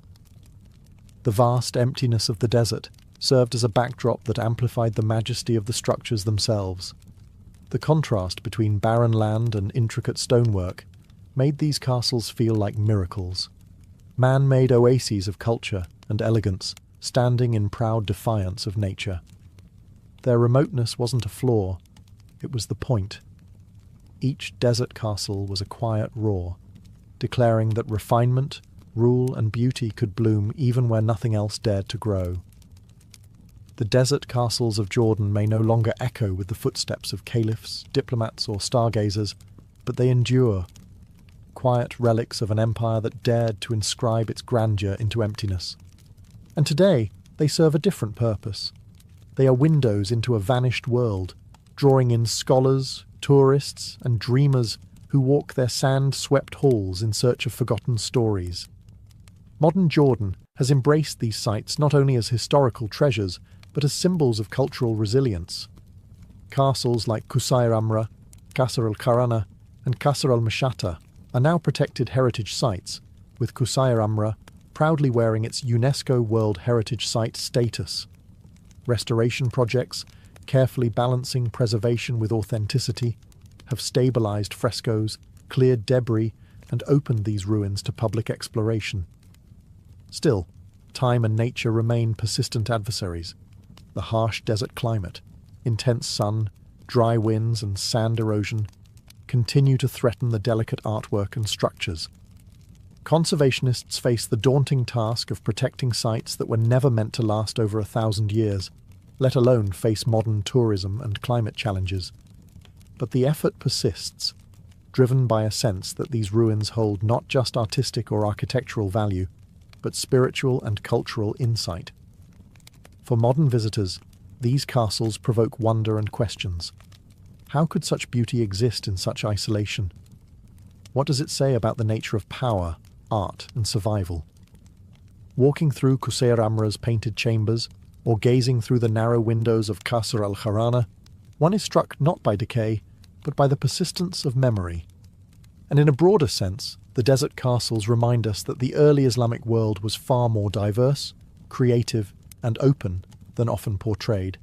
The vast emptiness of the desert served as a backdrop that amplified the majesty of the structures themselves. The contrast between barren land and intricate stonework made these castles feel like miracles, man-made oases of culture and elegance standing in proud defiance of nature. Their remoteness wasn't a flaw, it was the point. Each desert castle was a quiet roar, declaring that refinement, rule and beauty could bloom even where nothing else dared to grow. The desert castles of Jordan may no longer echo with the footsteps of caliphs, diplomats or stargazers, but they endure, quiet relics of an empire that dared to inscribe its grandeur into emptiness. And today, they serve a different purpose. They are windows into a vanished world, drawing in scholars, tourists and dreamers who walk their sand-swept halls in search of forgotten stories. Modern Jordan has embraced these sites not only as historical treasures, but as symbols of cultural resilience. Castles like Qusayr Amra, Qasr al-Kharana, and Qasr al-Mashata are now protected heritage sites, with Qusayr Amra proudly wearing its UNESCO World Heritage Site status. Restoration projects, carefully balancing preservation with authenticity, have stabilized frescoes, cleared debris, and opened these ruins to public exploration. Still, time and nature remain persistent adversaries. The harsh desert climate, intense sun, dry winds, and sand erosion continue to threaten the delicate artwork and structures. Conservationists face the daunting task of protecting sites that were never meant to last over 1,000 years, let alone face modern tourism and climate challenges. But the effort persists, driven by a sense that these ruins hold not just artistic or architectural value, but spiritual and cultural insight. For modern visitors, these castles provoke wonder and questions. How could such beauty exist in such isolation? What does it say about the nature of power, art, and survival? Walking through Qusayr Amra's painted chambers, or gazing through the narrow windows of Qasr al-Kharana, one is struck not by decay, but by the persistence of memory. And in a broader sense, the desert castles remind us that the early Islamic world was far more diverse, creative, and open than often portrayed.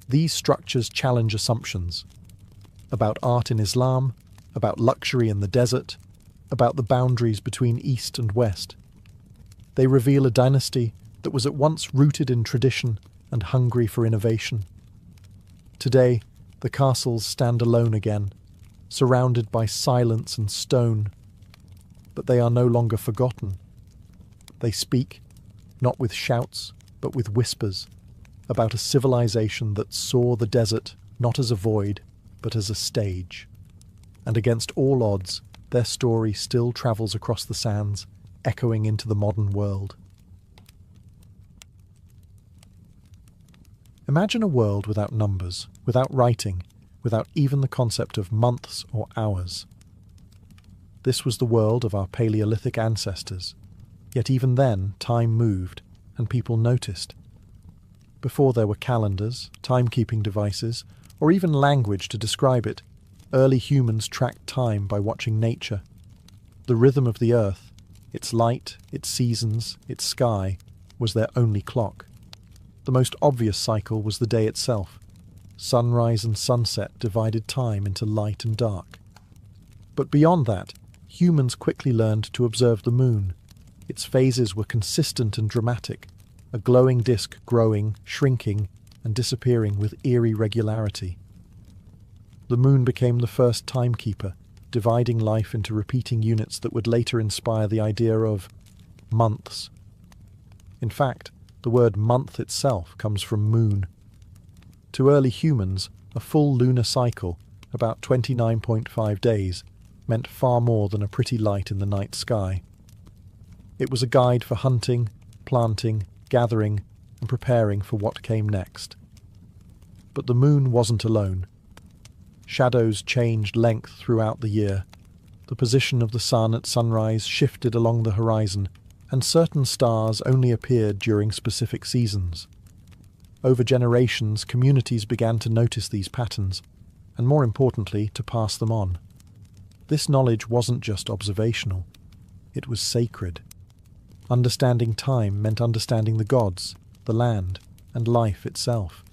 These structures challenge assumptions about art in Islam, about luxury in the desert, about the boundaries between East and West. They reveal a dynasty that was at once rooted in tradition and hungry for innovation. Today, The castles stand alone again, surrounded by silence and stone. But they are no longer forgotten. They speak, not with shouts, but with whispers, about a civilization that saw the desert not as a void, but as a stage. And against all odds, their story still travels across the sands, echoing into the modern world. Imagine a world without numbers, without writing, without even the concept of months or hours. This was the world of our Paleolithic ancestors, yet even then time moved and people noticed. Before there were calendars, timekeeping devices, or even language to describe it, early humans tracked time by watching nature. The rhythm of the earth, its light, its seasons, its sky, was their only clock. The most obvious cycle was the day itself. Sunrise and sunset divided time into light and dark. But beyond that, humans quickly learned to observe the moon. Its phases were consistent and dramatic, a glowing disk growing, shrinking, and disappearing with eerie regularity. The moon became the first timekeeper, dividing life into repeating units that would later inspire the idea of months. In fact, the word month itself comes from moon. To early humans, a full lunar cycle, about 29.5 days, meant far more than a pretty light in the night sky. It was a guide for hunting, planting, gathering, and preparing for what came next. But the moon wasn't alone. Shadows changed length throughout the year. The position of the sun at sunrise shifted along the horizon, and certain stars only appeared during specific seasons. Over generations, communities began to notice these patterns, and more importantly, to pass them on. This knowledge wasn't just observational, it was sacred. Understanding time meant understanding the gods, the land, and life itself.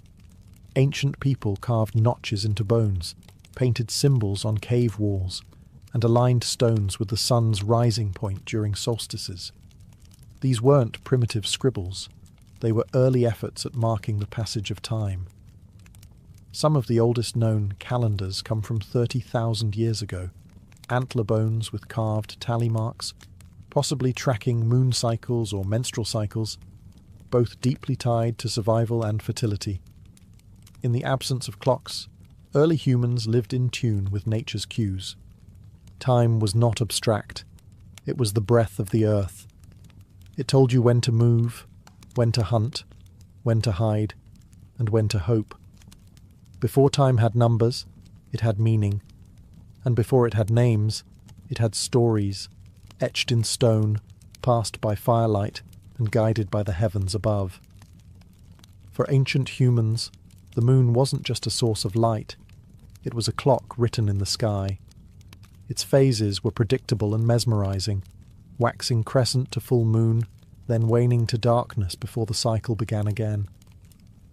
Ancient people carved notches into bones, painted symbols on cave walls, and aligned stones with the sun's rising point during solstices. These weren't primitive scribbles. They were early efforts at marking the passage of time. Some of the oldest known calendars come from 30,000 years ago, antler bones with carved tally marks, possibly tracking moon cycles or menstrual cycles, both deeply tied to survival and fertility. In the absence of clocks, early humans lived in tune with nature's cues. Time was not abstract. It was the breath of the earth. It told you when to move, when to hunt, when to hide, and when to hope. Before time had numbers, it had meaning. And before it had names, it had stories, etched in stone, passed by firelight, and guided by the heavens above. For ancient humans, the moon wasn't just a source of light. It was a clock written in the sky. Its phases were predictable and mesmerizing, waxing crescent to full moon, then waning to darkness before the cycle began again.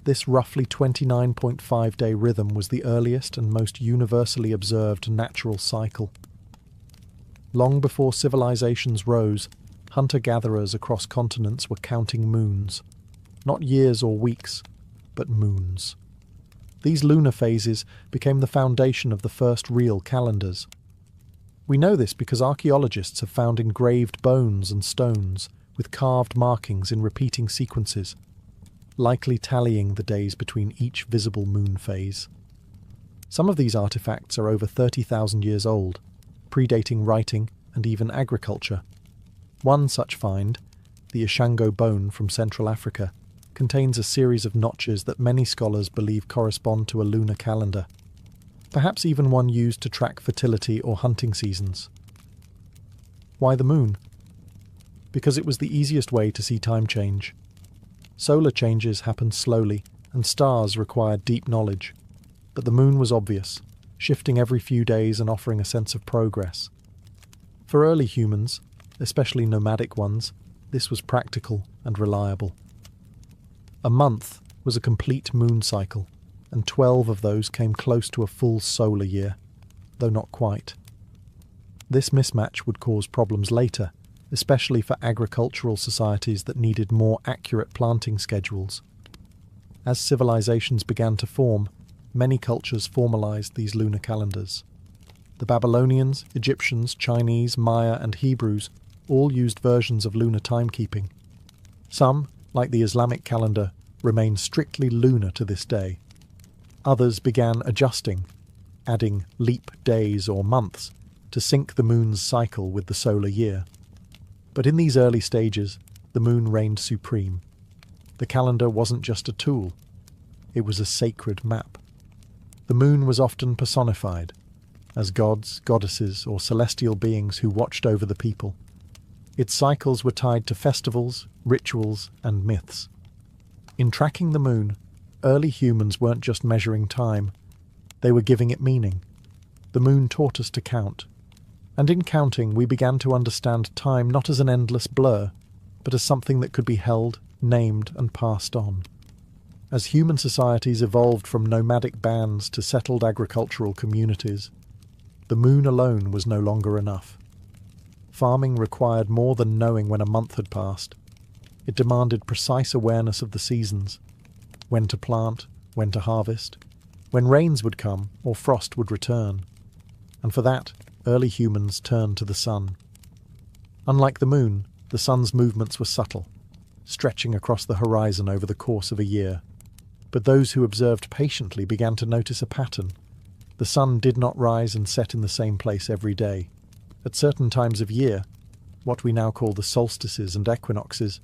This roughly 29.5-day rhythm was the earliest and most universally observed natural cycle. Long before civilizations rose, hunter-gatherers across continents were counting moons. Not years or weeks, but moons. These lunar phases became the foundation of the first real calendars. We know this because archaeologists have found engraved bones and stones with carved markings in repeating sequences, likely tallying the days between each visible moon phase. Some of these artifacts are over 30,000 years old, predating writing and even agriculture. One such find, the Ishango bone from Central Africa, contains a series of notches that many scholars believe correspond to a lunar calendar, perhaps even one used to track fertility or hunting seasons. Why the moon? Because it was the easiest way to see time change. Solar changes happened slowly, and stars required deep knowledge. But the moon was obvious, shifting every few days and offering a sense of progress. For early humans, especially nomadic ones, this was practical and reliable. A month was a complete moon cycle, and 12 of those came close to a full solar year, though not quite. This mismatch would cause problems later, especially for agricultural societies that needed more accurate planting schedules. As civilizations began to form, many cultures formalized these lunar calendars. The Babylonians, Egyptians, Chinese, Maya, and Hebrews all used versions of lunar timekeeping. Some, like the Islamic calendar, remain strictly lunar to this day. Others began adjusting, adding leap days or months to sync the moon's cycle with the solar year. But in these early stages, the moon reigned supreme. The calendar wasn't just a tool, it was a sacred map. The moon was often personified as gods, goddesses, or celestial beings who watched over the people. Its cycles were tied to festivals, rituals, and myths. In tracking the moon, early humans weren't just measuring time, they were giving it meaning. The moon taught us to count, and in counting we began to understand time not as an endless blur, but as something that could be held, named, and passed on. As human societies evolved from nomadic bands to settled agricultural communities, the moon alone was no longer enough. Farming required more than knowing when a month had passed. It demanded precise awareness of the seasons, when to plant, when to harvest, when rains would come or frost would return. And for that, early humans turned to the sun. Unlike the moon, the sun's movements were subtle, stretching across the horizon over the course of a year. But those who observed patiently began to notice a pattern. The sun did not rise and set in the same place every day. At certain times of year, what we now call the solstices and equinoxes,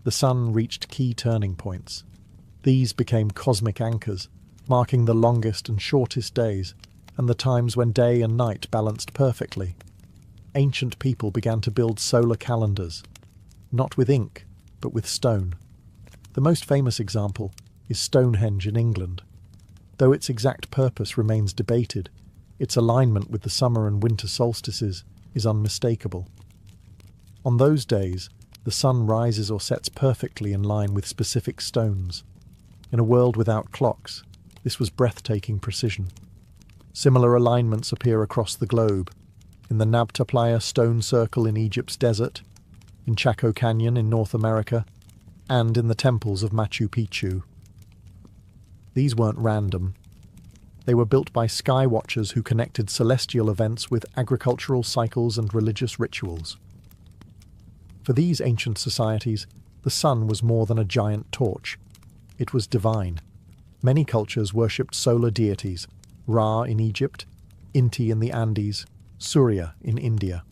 the sun reached key turning points. These became cosmic anchors, marking the longest and shortest days, and the times when day and night balanced perfectly. Ancient people began to build solar calendars, not with ink, but with stone. The most famous example is Stonehenge in England. Though its exact purpose remains debated, its alignment with the summer and winter solstices is unmistakable. On those days, the sun rises or sets perfectly in line with specific stones. In a world without clocks, this was breathtaking precision. Similar alignments appear across the globe, in the Nabta Playa stone circle in Egypt's desert, in Chaco Canyon in North America, and in the temples of Machu Picchu. These weren't random. They were built by sky watchers who connected celestial events with agricultural cycles and religious rituals. For these ancient societies, the sun was more than a giant torch. It was divine. Many cultures worshipped solar deities, Ra in Egypt, Inti in the Andes, Surya in India.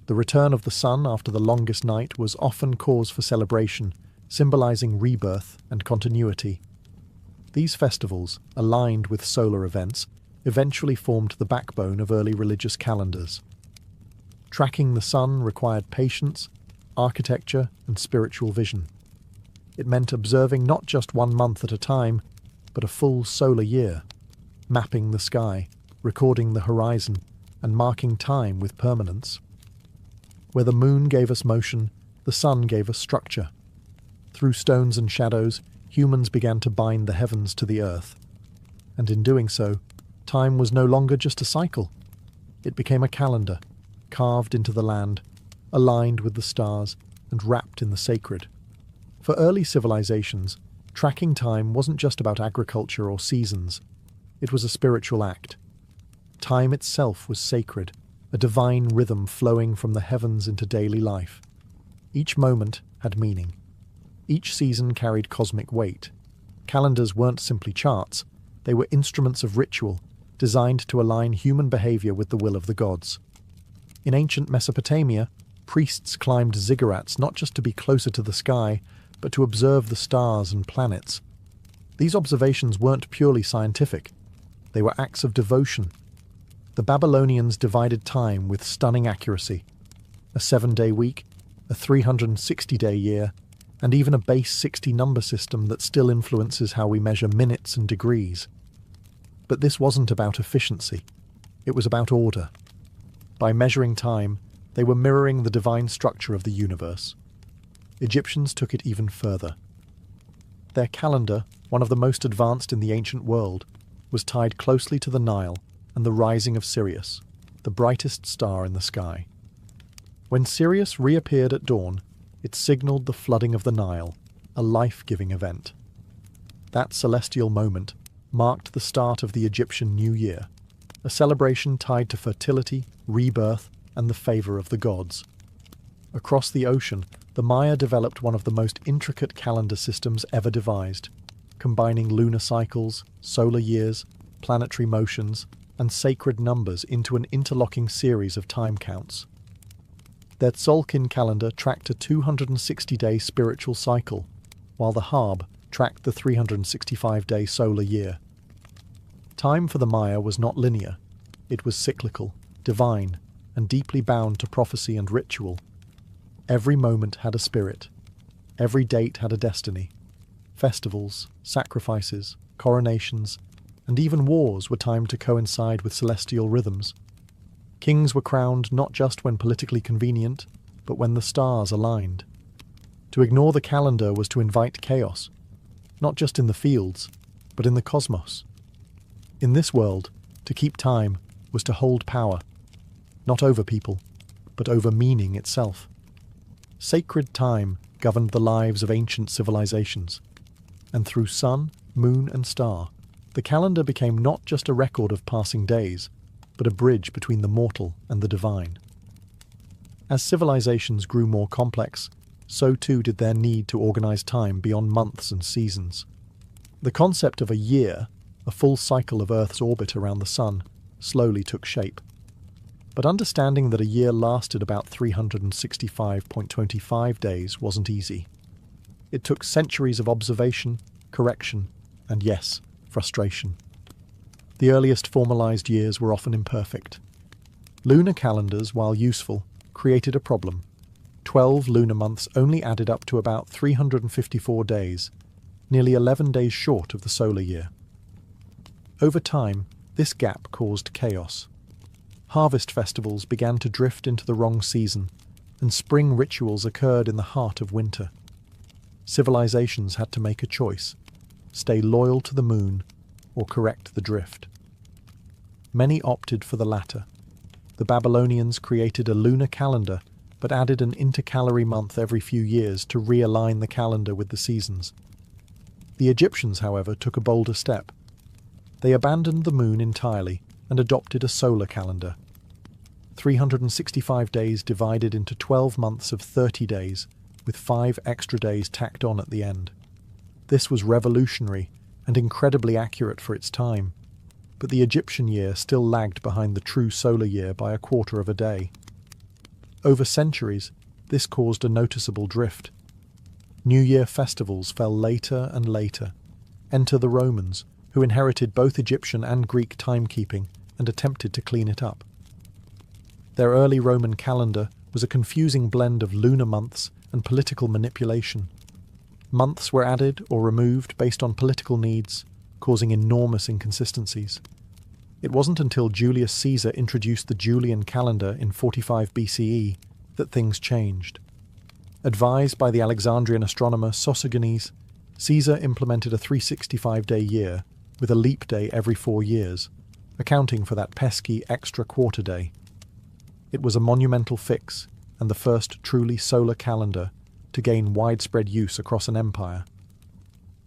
The return of the sun after the longest night was often cause for celebration, symbolizing rebirth and continuity. These festivals, aligned with solar events, eventually formed the backbone of early religious calendars. Tracking the sun required patience, architecture, and spiritual vision. It meant observing not just 1 month at a time, but a full solar year, mapping the sky, recording the horizon, and marking time with permanence. Where the moon gave us motion, the sun gave us structure. Through stones and shadows, humans began to bind the heavens to the earth. And in doing so, time was no longer just a cycle. It became a calendar, carved into the land, aligned with the stars, and wrapped in the sacred. For early civilizations, tracking time wasn't just about agriculture or seasons. It was a spiritual act. Time itself was sacred, a divine rhythm flowing from the heavens into daily life. Each moment had meaning. Each season carried cosmic weight. Calendars weren't simply charts, they were instruments of ritual, designed to align human behavior with the will of the gods. In ancient Mesopotamia, priests climbed ziggurats not just to be closer to the sky, but to observe the stars and planets. These observations weren't purely scientific. They were acts of devotion. The Babylonians divided time with stunning accuracy. A 7-day week, a 360-day year, and even a base 60 number system that still influences how we measure minutes and degrees. But this wasn't about efficiency. It was about order. By measuring time, they were mirroring the divine structure of the universe. Egyptians took it even further. Their calendar, one of the most advanced in the ancient world, was tied closely to the Nile and the rising of Sirius, the brightest star in the sky. When Sirius reappeared at dawn, it signaled the flooding of the Nile, a life-giving event. That celestial moment, marked the start of the Egyptian New Year, a celebration tied to fertility, rebirth, and the favour of the gods. Across the ocean, the Maya developed one of the most intricate calendar systems ever devised, combining lunar cycles, solar years, planetary motions, and sacred numbers into an interlocking series of time counts. Their Tzolk'in calendar tracked a 260-day spiritual cycle, while the Hab tracked the 365-day solar year. Time for the Maya was not linear. It was cyclical, divine, and deeply bound to prophecy and ritual. Every moment had a spirit. Every date had a destiny. Festivals, sacrifices, coronations, and even wars were timed to coincide with celestial rhythms. Kings were crowned not just when politically convenient, but when the stars aligned. To ignore the calendar was to invite chaos, not just in the fields, but in the cosmos. In this world, to keep time was to hold power, not over people, but over meaning itself. Sacred time governed the lives of ancient civilizations, and through sun, moon, and star, the calendar became not just a record of passing days, but a bridge between the mortal and the divine. As civilizations grew more complex, so too did their need to organize time beyond months and seasons. The concept of a year, a full cycle of Earth's orbit around the Sun, slowly took shape. But understanding that a year lasted about 365.25 days wasn't easy. It took centuries of observation, correction, and yes, frustration. The earliest formalized years were often imperfect. Lunar calendars, while useful, created a problem. 12 lunar months only added up to about 354 days, nearly 11 days short of the solar year. Over time, this gap caused chaos. Harvest festivals began to drift into the wrong season, and spring rituals occurred in the heart of winter. Civilizations had to make a choice: stay loyal to the moon or correct the drift. Many opted for the latter. The Babylonians created a lunar calendar but added an intercalary month every few years to realign the calendar with the seasons. The Egyptians, however, took a bolder step. They abandoned the moon entirely and adopted a solar calendar. 365 days divided into 12 months of 30 days, with 5 extra days tacked on at the end. This was revolutionary and incredibly accurate for its time, but the Egyptian year still lagged behind the true solar year by a quarter of a day. Over centuries, this caused a noticeable drift. New Year festivals fell later and later. Enter the Romans, who inherited both Egyptian and Greek timekeeping and attempted to clean it up. Their early Roman calendar was a confusing blend of lunar months and political manipulation. Months were added or removed based on political needs, causing enormous inconsistencies. It wasn't until Julius Caesar introduced the Julian calendar in 45 BCE that things changed. Advised by the Alexandrian astronomer Sosigenes, Caesar implemented a 365-day year with a leap day every 4 years, accounting for that pesky extra quarter day. It was a monumental fix and the first truly solar calendar to gain widespread use across an empire.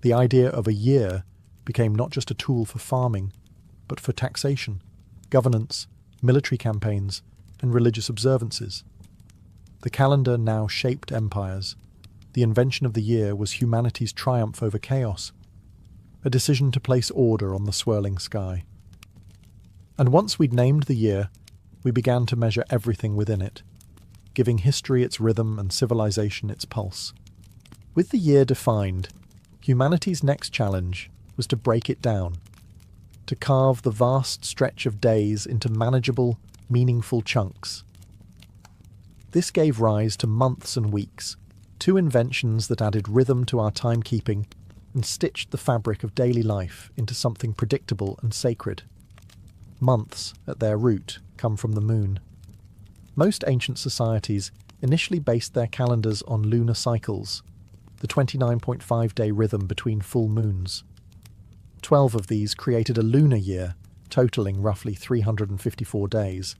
The idea of a year became not just a tool for farming, but for taxation, governance, military campaigns, and religious observances. The calendar now shaped empires. The invention of the year was humanity's triumph over chaos, a decision to place order on the swirling sky. And once we'd named the year, we began to measure everything within it, giving history its rhythm and civilization its pulse. With the year defined, humanity's next challenge was to break it down, to carve the vast stretch of days into manageable, meaningful chunks. This gave rise to months and weeks, 2 inventions that added rhythm to our timekeeping and stitched the fabric of daily life into something predictable and sacred. Months, at their root, come from the moon. Most ancient societies initially based their calendars on lunar cycles, the 29.5-day rhythm between full moons. 12 of these created a lunar year, totaling roughly 354 days.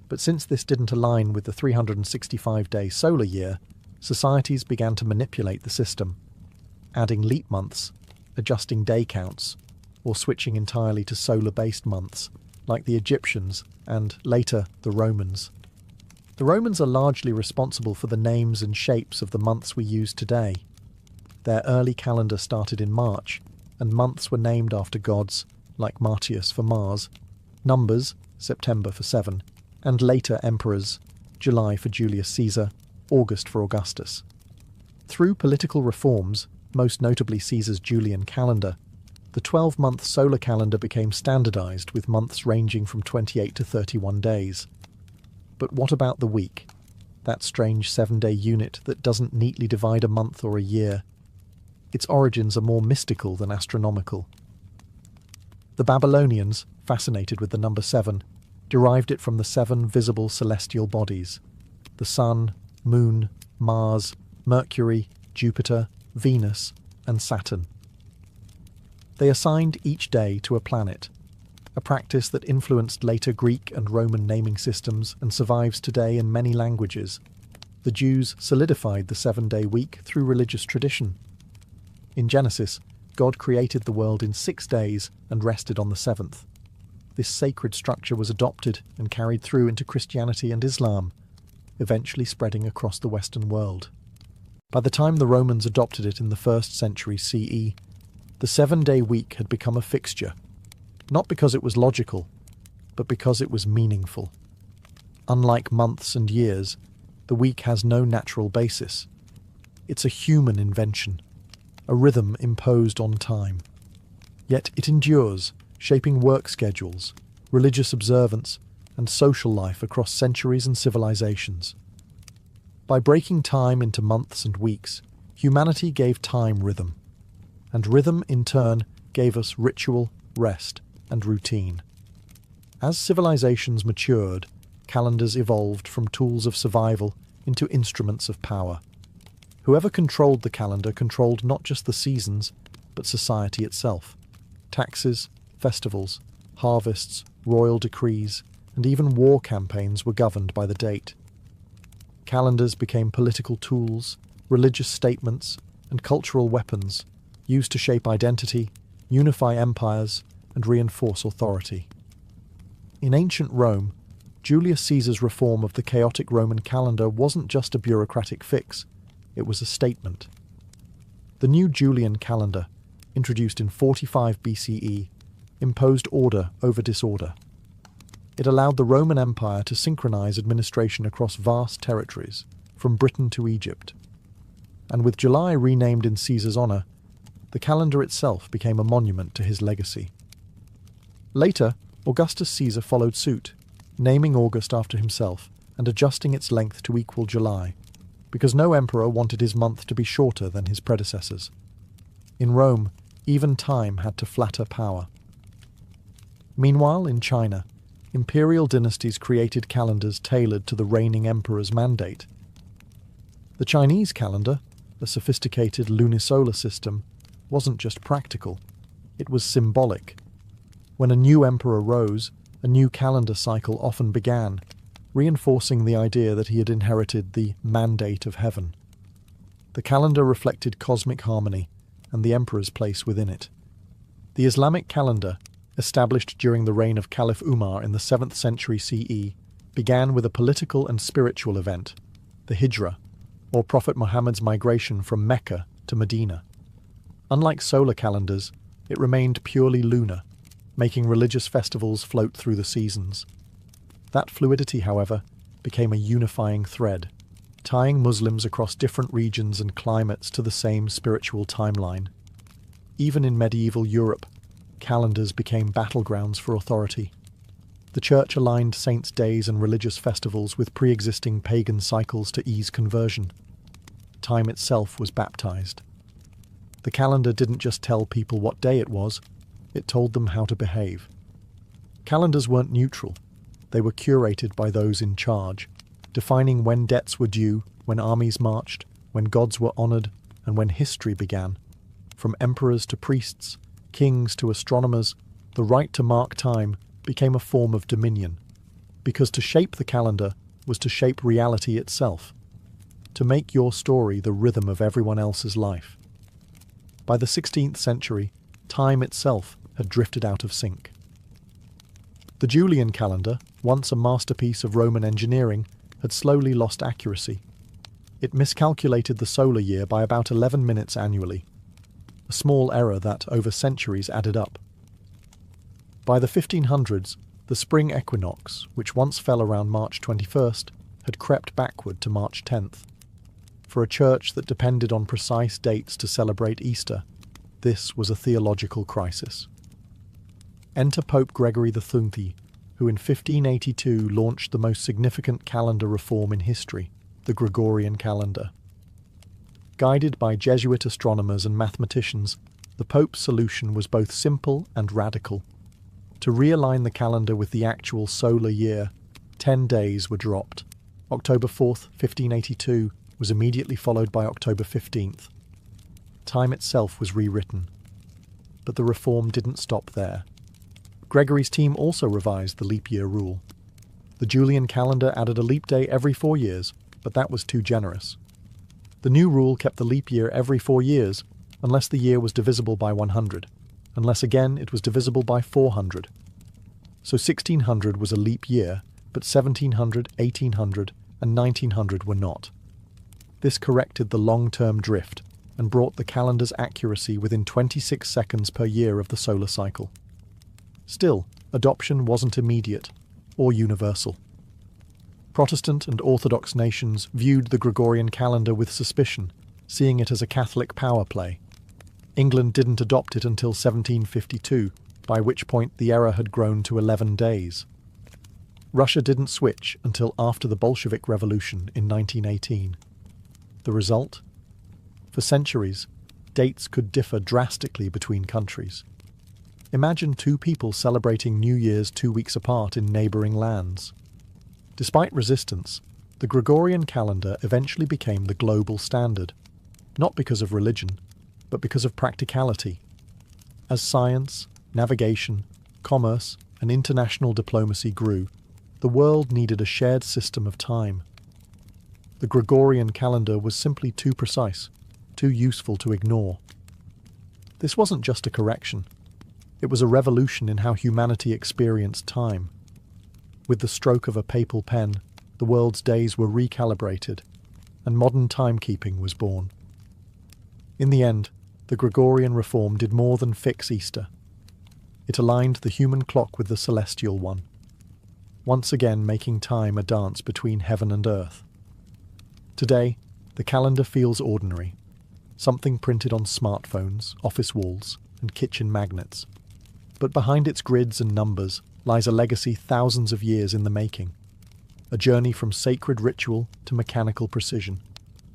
But since this didn't align with the 365-day solar year, societies began to manipulate the system, adding leap months, adjusting day counts, or switching entirely to solar-based months, like the Egyptians and, later, the Romans. The Romans are largely responsible for the names and shapes of the months we use today. Their early calendar started in March, and months were named after gods, like Martius for Mars, numbers, September for 7, and later emperors, July for Julius Caesar, August for Augustus. Through political reforms, most notably Caesar's Julian calendar, the 12-month solar calendar became standardized with months ranging from 28 to 31 days. But what about the week? That strange 7-day unit that doesn't neatly divide a month or a year. Its origins are more mystical than astronomical. The Babylonians, fascinated with the number 7, derived it from the 7 visible celestial bodies: the Sun, Moon, Mars, Mercury, Jupiter, Venus, and Saturn. They assigned each day to a planet, a practice that influenced later Greek and Roman naming systems and survives today in many languages. The Jews solidified the 7-day week through religious tradition. In Genesis, God created the world in 6 days and rested on the 7th. This sacred structure was adopted and carried through into Christianity and Islam, eventually spreading across the Western world. By the time the Romans adopted it in the 1st century CE, the 7-day week had become a fixture, not because it was logical, but because it was meaningful. Unlike months and years, the week has no natural basis. It's a human invention, a rhythm imposed on time. Yet it endures, shaping work schedules, religious observance, and social life across centuries and civilizations. By breaking time into months and weeks, humanity gave time rhythm, and rhythm in turn gave us ritual, rest, and routine. As civilizations matured, calendars evolved from tools of survival into instruments of power. Whoever controlled the calendar controlled not just the seasons, but society itself. Taxes, festivals, harvests, royal decrees, and even war campaigns were governed by the date. Calendars became political tools, religious statements, and cultural weapons, used to shape identity, unify empires, and reinforce authority. In ancient Rome, Julius Caesar's reform of the chaotic Roman calendar wasn't just a bureaucratic fix, it was a statement. The new Julian calendar, introduced in 45 BCE, imposed order over disorder. It allowed the Roman Empire to synchronize administration across vast territories, from Britain to Egypt. And with July renamed in Caesar's honor, the calendar itself became a monument to his legacy. Later, Augustus Caesar followed suit, naming August after himself and adjusting its length to equal July, because no emperor wanted his month to be shorter than his predecessors. In Rome, even time had to flatter power. Meanwhile, in China, imperial dynasties created calendars tailored to the reigning emperor's mandate. The Chinese calendar, a sophisticated lunisolar system, wasn't just practical, it was symbolic. When a new emperor rose, a new calendar cycle often began, reinforcing the idea that he had inherited the mandate of heaven. The calendar reflected cosmic harmony and the emperor's place within it. The Islamic calendar, established during the reign of Caliph Umar in the 7th century CE, began with a political and spiritual event, the Hijra, or Prophet Muhammad's migration from Mecca to Medina. Unlike solar calendars, it remained purely lunar, making religious festivals float through the seasons. That fluidity, however, became a unifying thread, tying Muslims across different regions and climates to the same spiritual timeline. Even in medieval Europe, calendars became battlegrounds for authority. The Church aligned saints' days and religious festivals with pre-existing pagan cycles to ease conversion. Time itself was baptized. The calendar didn't just tell people what day it was, it told them how to behave. Calendars weren't neutral. They were curated by those in charge, defining when debts were due, when armies marched, when gods were honored, and when history began. From emperors to priests, kings to astronomers, the right to mark time became a form of dominion, because to shape the calendar was to shape reality itself, to make your story the rhythm of everyone else's life. By the 16th century, time itself had drifted out of sync. The Julian calendar, once a masterpiece of Roman engineering, had slowly lost accuracy. It miscalculated the solar year by about 11 minutes annually, a small error that, over centuries, added up. By the 1500s, the spring equinox, which once fell around March 21st, had crept backward to March 10th. For a church that depended on precise dates to celebrate Easter, this was a theological crisis. Enter Pope Gregory XIII, who in 1582 launched the most significant calendar reform in history, the Gregorian calendar. Guided by Jesuit astronomers and mathematicians, the Pope's solution was both simple and radical. To realign the calendar with the actual solar year, 10 days were dropped. October 4th, 1582, was immediately followed by October 15th. Time itself was rewritten. But the reform didn't stop there. Gregory's team also revised the leap year rule. The Julian calendar added a leap day every 4 years, but that was too generous. The new rule kept the leap year every 4 years, unless the year was divisible by 100, unless again it was divisible by 400. So 1600 was a leap year, but 1700, 1800, and 1900 were not. This corrected the long-term drift and brought the calendar's accuracy within 26 seconds per year of the solar cycle. Still, adoption wasn't immediate or universal. Protestant and Orthodox nations viewed the Gregorian calendar with suspicion, seeing it as a Catholic power play. England didn't adopt it until 1752, by which point the error had grown to 11 days. Russia didn't switch until after the Bolshevik Revolution in 1918. The result? For centuries, dates could differ drastically between countries. Imagine two people celebrating New Year's 2 weeks apart in neighbouring lands. Despite resistance, the Gregorian calendar eventually became the global standard, not because of religion, but because of practicality. As science, navigation, commerce, and international diplomacy grew, the world needed a shared system of time. The Gregorian calendar was simply too precise, too useful to ignore. This wasn't just a correction. It was a revolution in how humanity experienced time. With the stroke of a papal pen, the world's days were recalibrated, and modern timekeeping was born. In the end, the Gregorian reform did more than fix Easter. It aligned the human clock with the celestial one, once again making time a dance between heaven and earth. Today, the calendar feels ordinary, something printed on smartphones, office walls, and kitchen magnets. But behind its grids and numbers lies a legacy thousands of years in the making, a journey from sacred ritual to mechanical precision,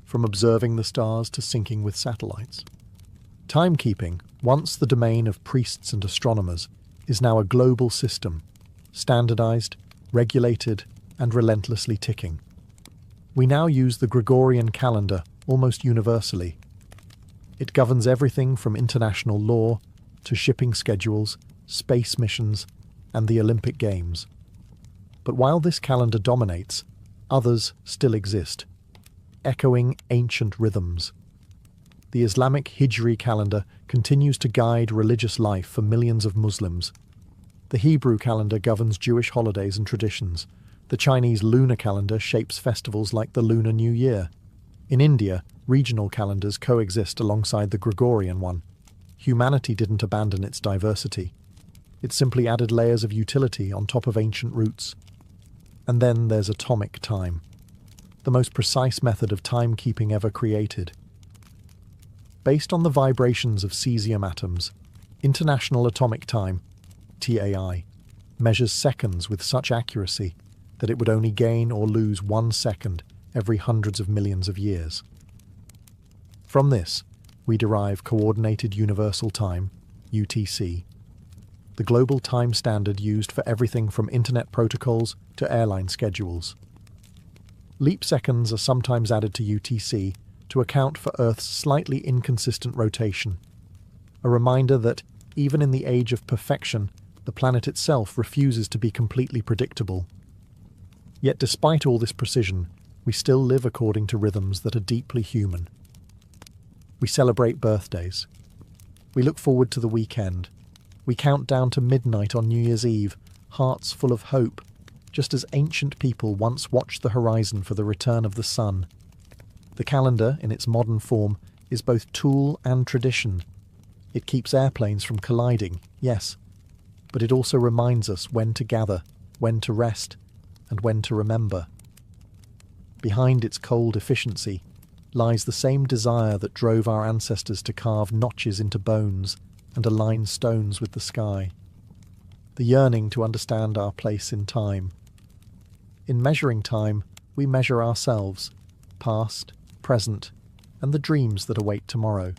from observing the stars to syncing with satellites. Timekeeping, once the domain of priests and astronomers, is now a global system, standardized, regulated, and relentlessly ticking. We now use the Gregorian calendar almost universally. It governs everything from international law to shipping schedules, space missions, and the Olympic Games. But while this calendar dominates, others still exist, echoing ancient rhythms. The Islamic Hijri calendar continues to guide religious life for millions of Muslims. The Hebrew calendar governs Jewish holidays and traditions. The Chinese lunar calendar shapes festivals like the Lunar New Year. In India, regional calendars coexist alongside the Gregorian one. Humanity didn't abandon its diversity. It simply added layers of utility on top of ancient roots. And then there's atomic time, the most precise method of timekeeping ever created. Based on the vibrations of cesium atoms, International Atomic Time, TAI, measures seconds with such accuracy that it would only gain or lose 1 second every hundreds of millions of years. From this, we derive Coordinated Universal Time, UTC, the global time standard used for everything from internet protocols to airline schedules. Leap seconds are sometimes added to UTC to account for Earth's slightly inconsistent rotation, a reminder that, even in the age of perfection, the planet itself refuses to be completely predictable. Yet despite all this precision, we still live according to rhythms that are deeply human. We celebrate birthdays. We look forward to the weekend. We count down to midnight on New Year's Eve, hearts full of hope, just as ancient people once watched the horizon for the return of the sun. The calendar, in its modern form, is both tool and tradition. It keeps airplanes from colliding, yes, but it also reminds us when to gather, when to rest, and when to remember. Behind its cold efficiency lies the same desire that drove our ancestors to carve notches into bones and align stones with the sky. The yearning to understand our place in time. In measuring time, we measure ourselves, past, present, and the dreams that await tomorrow.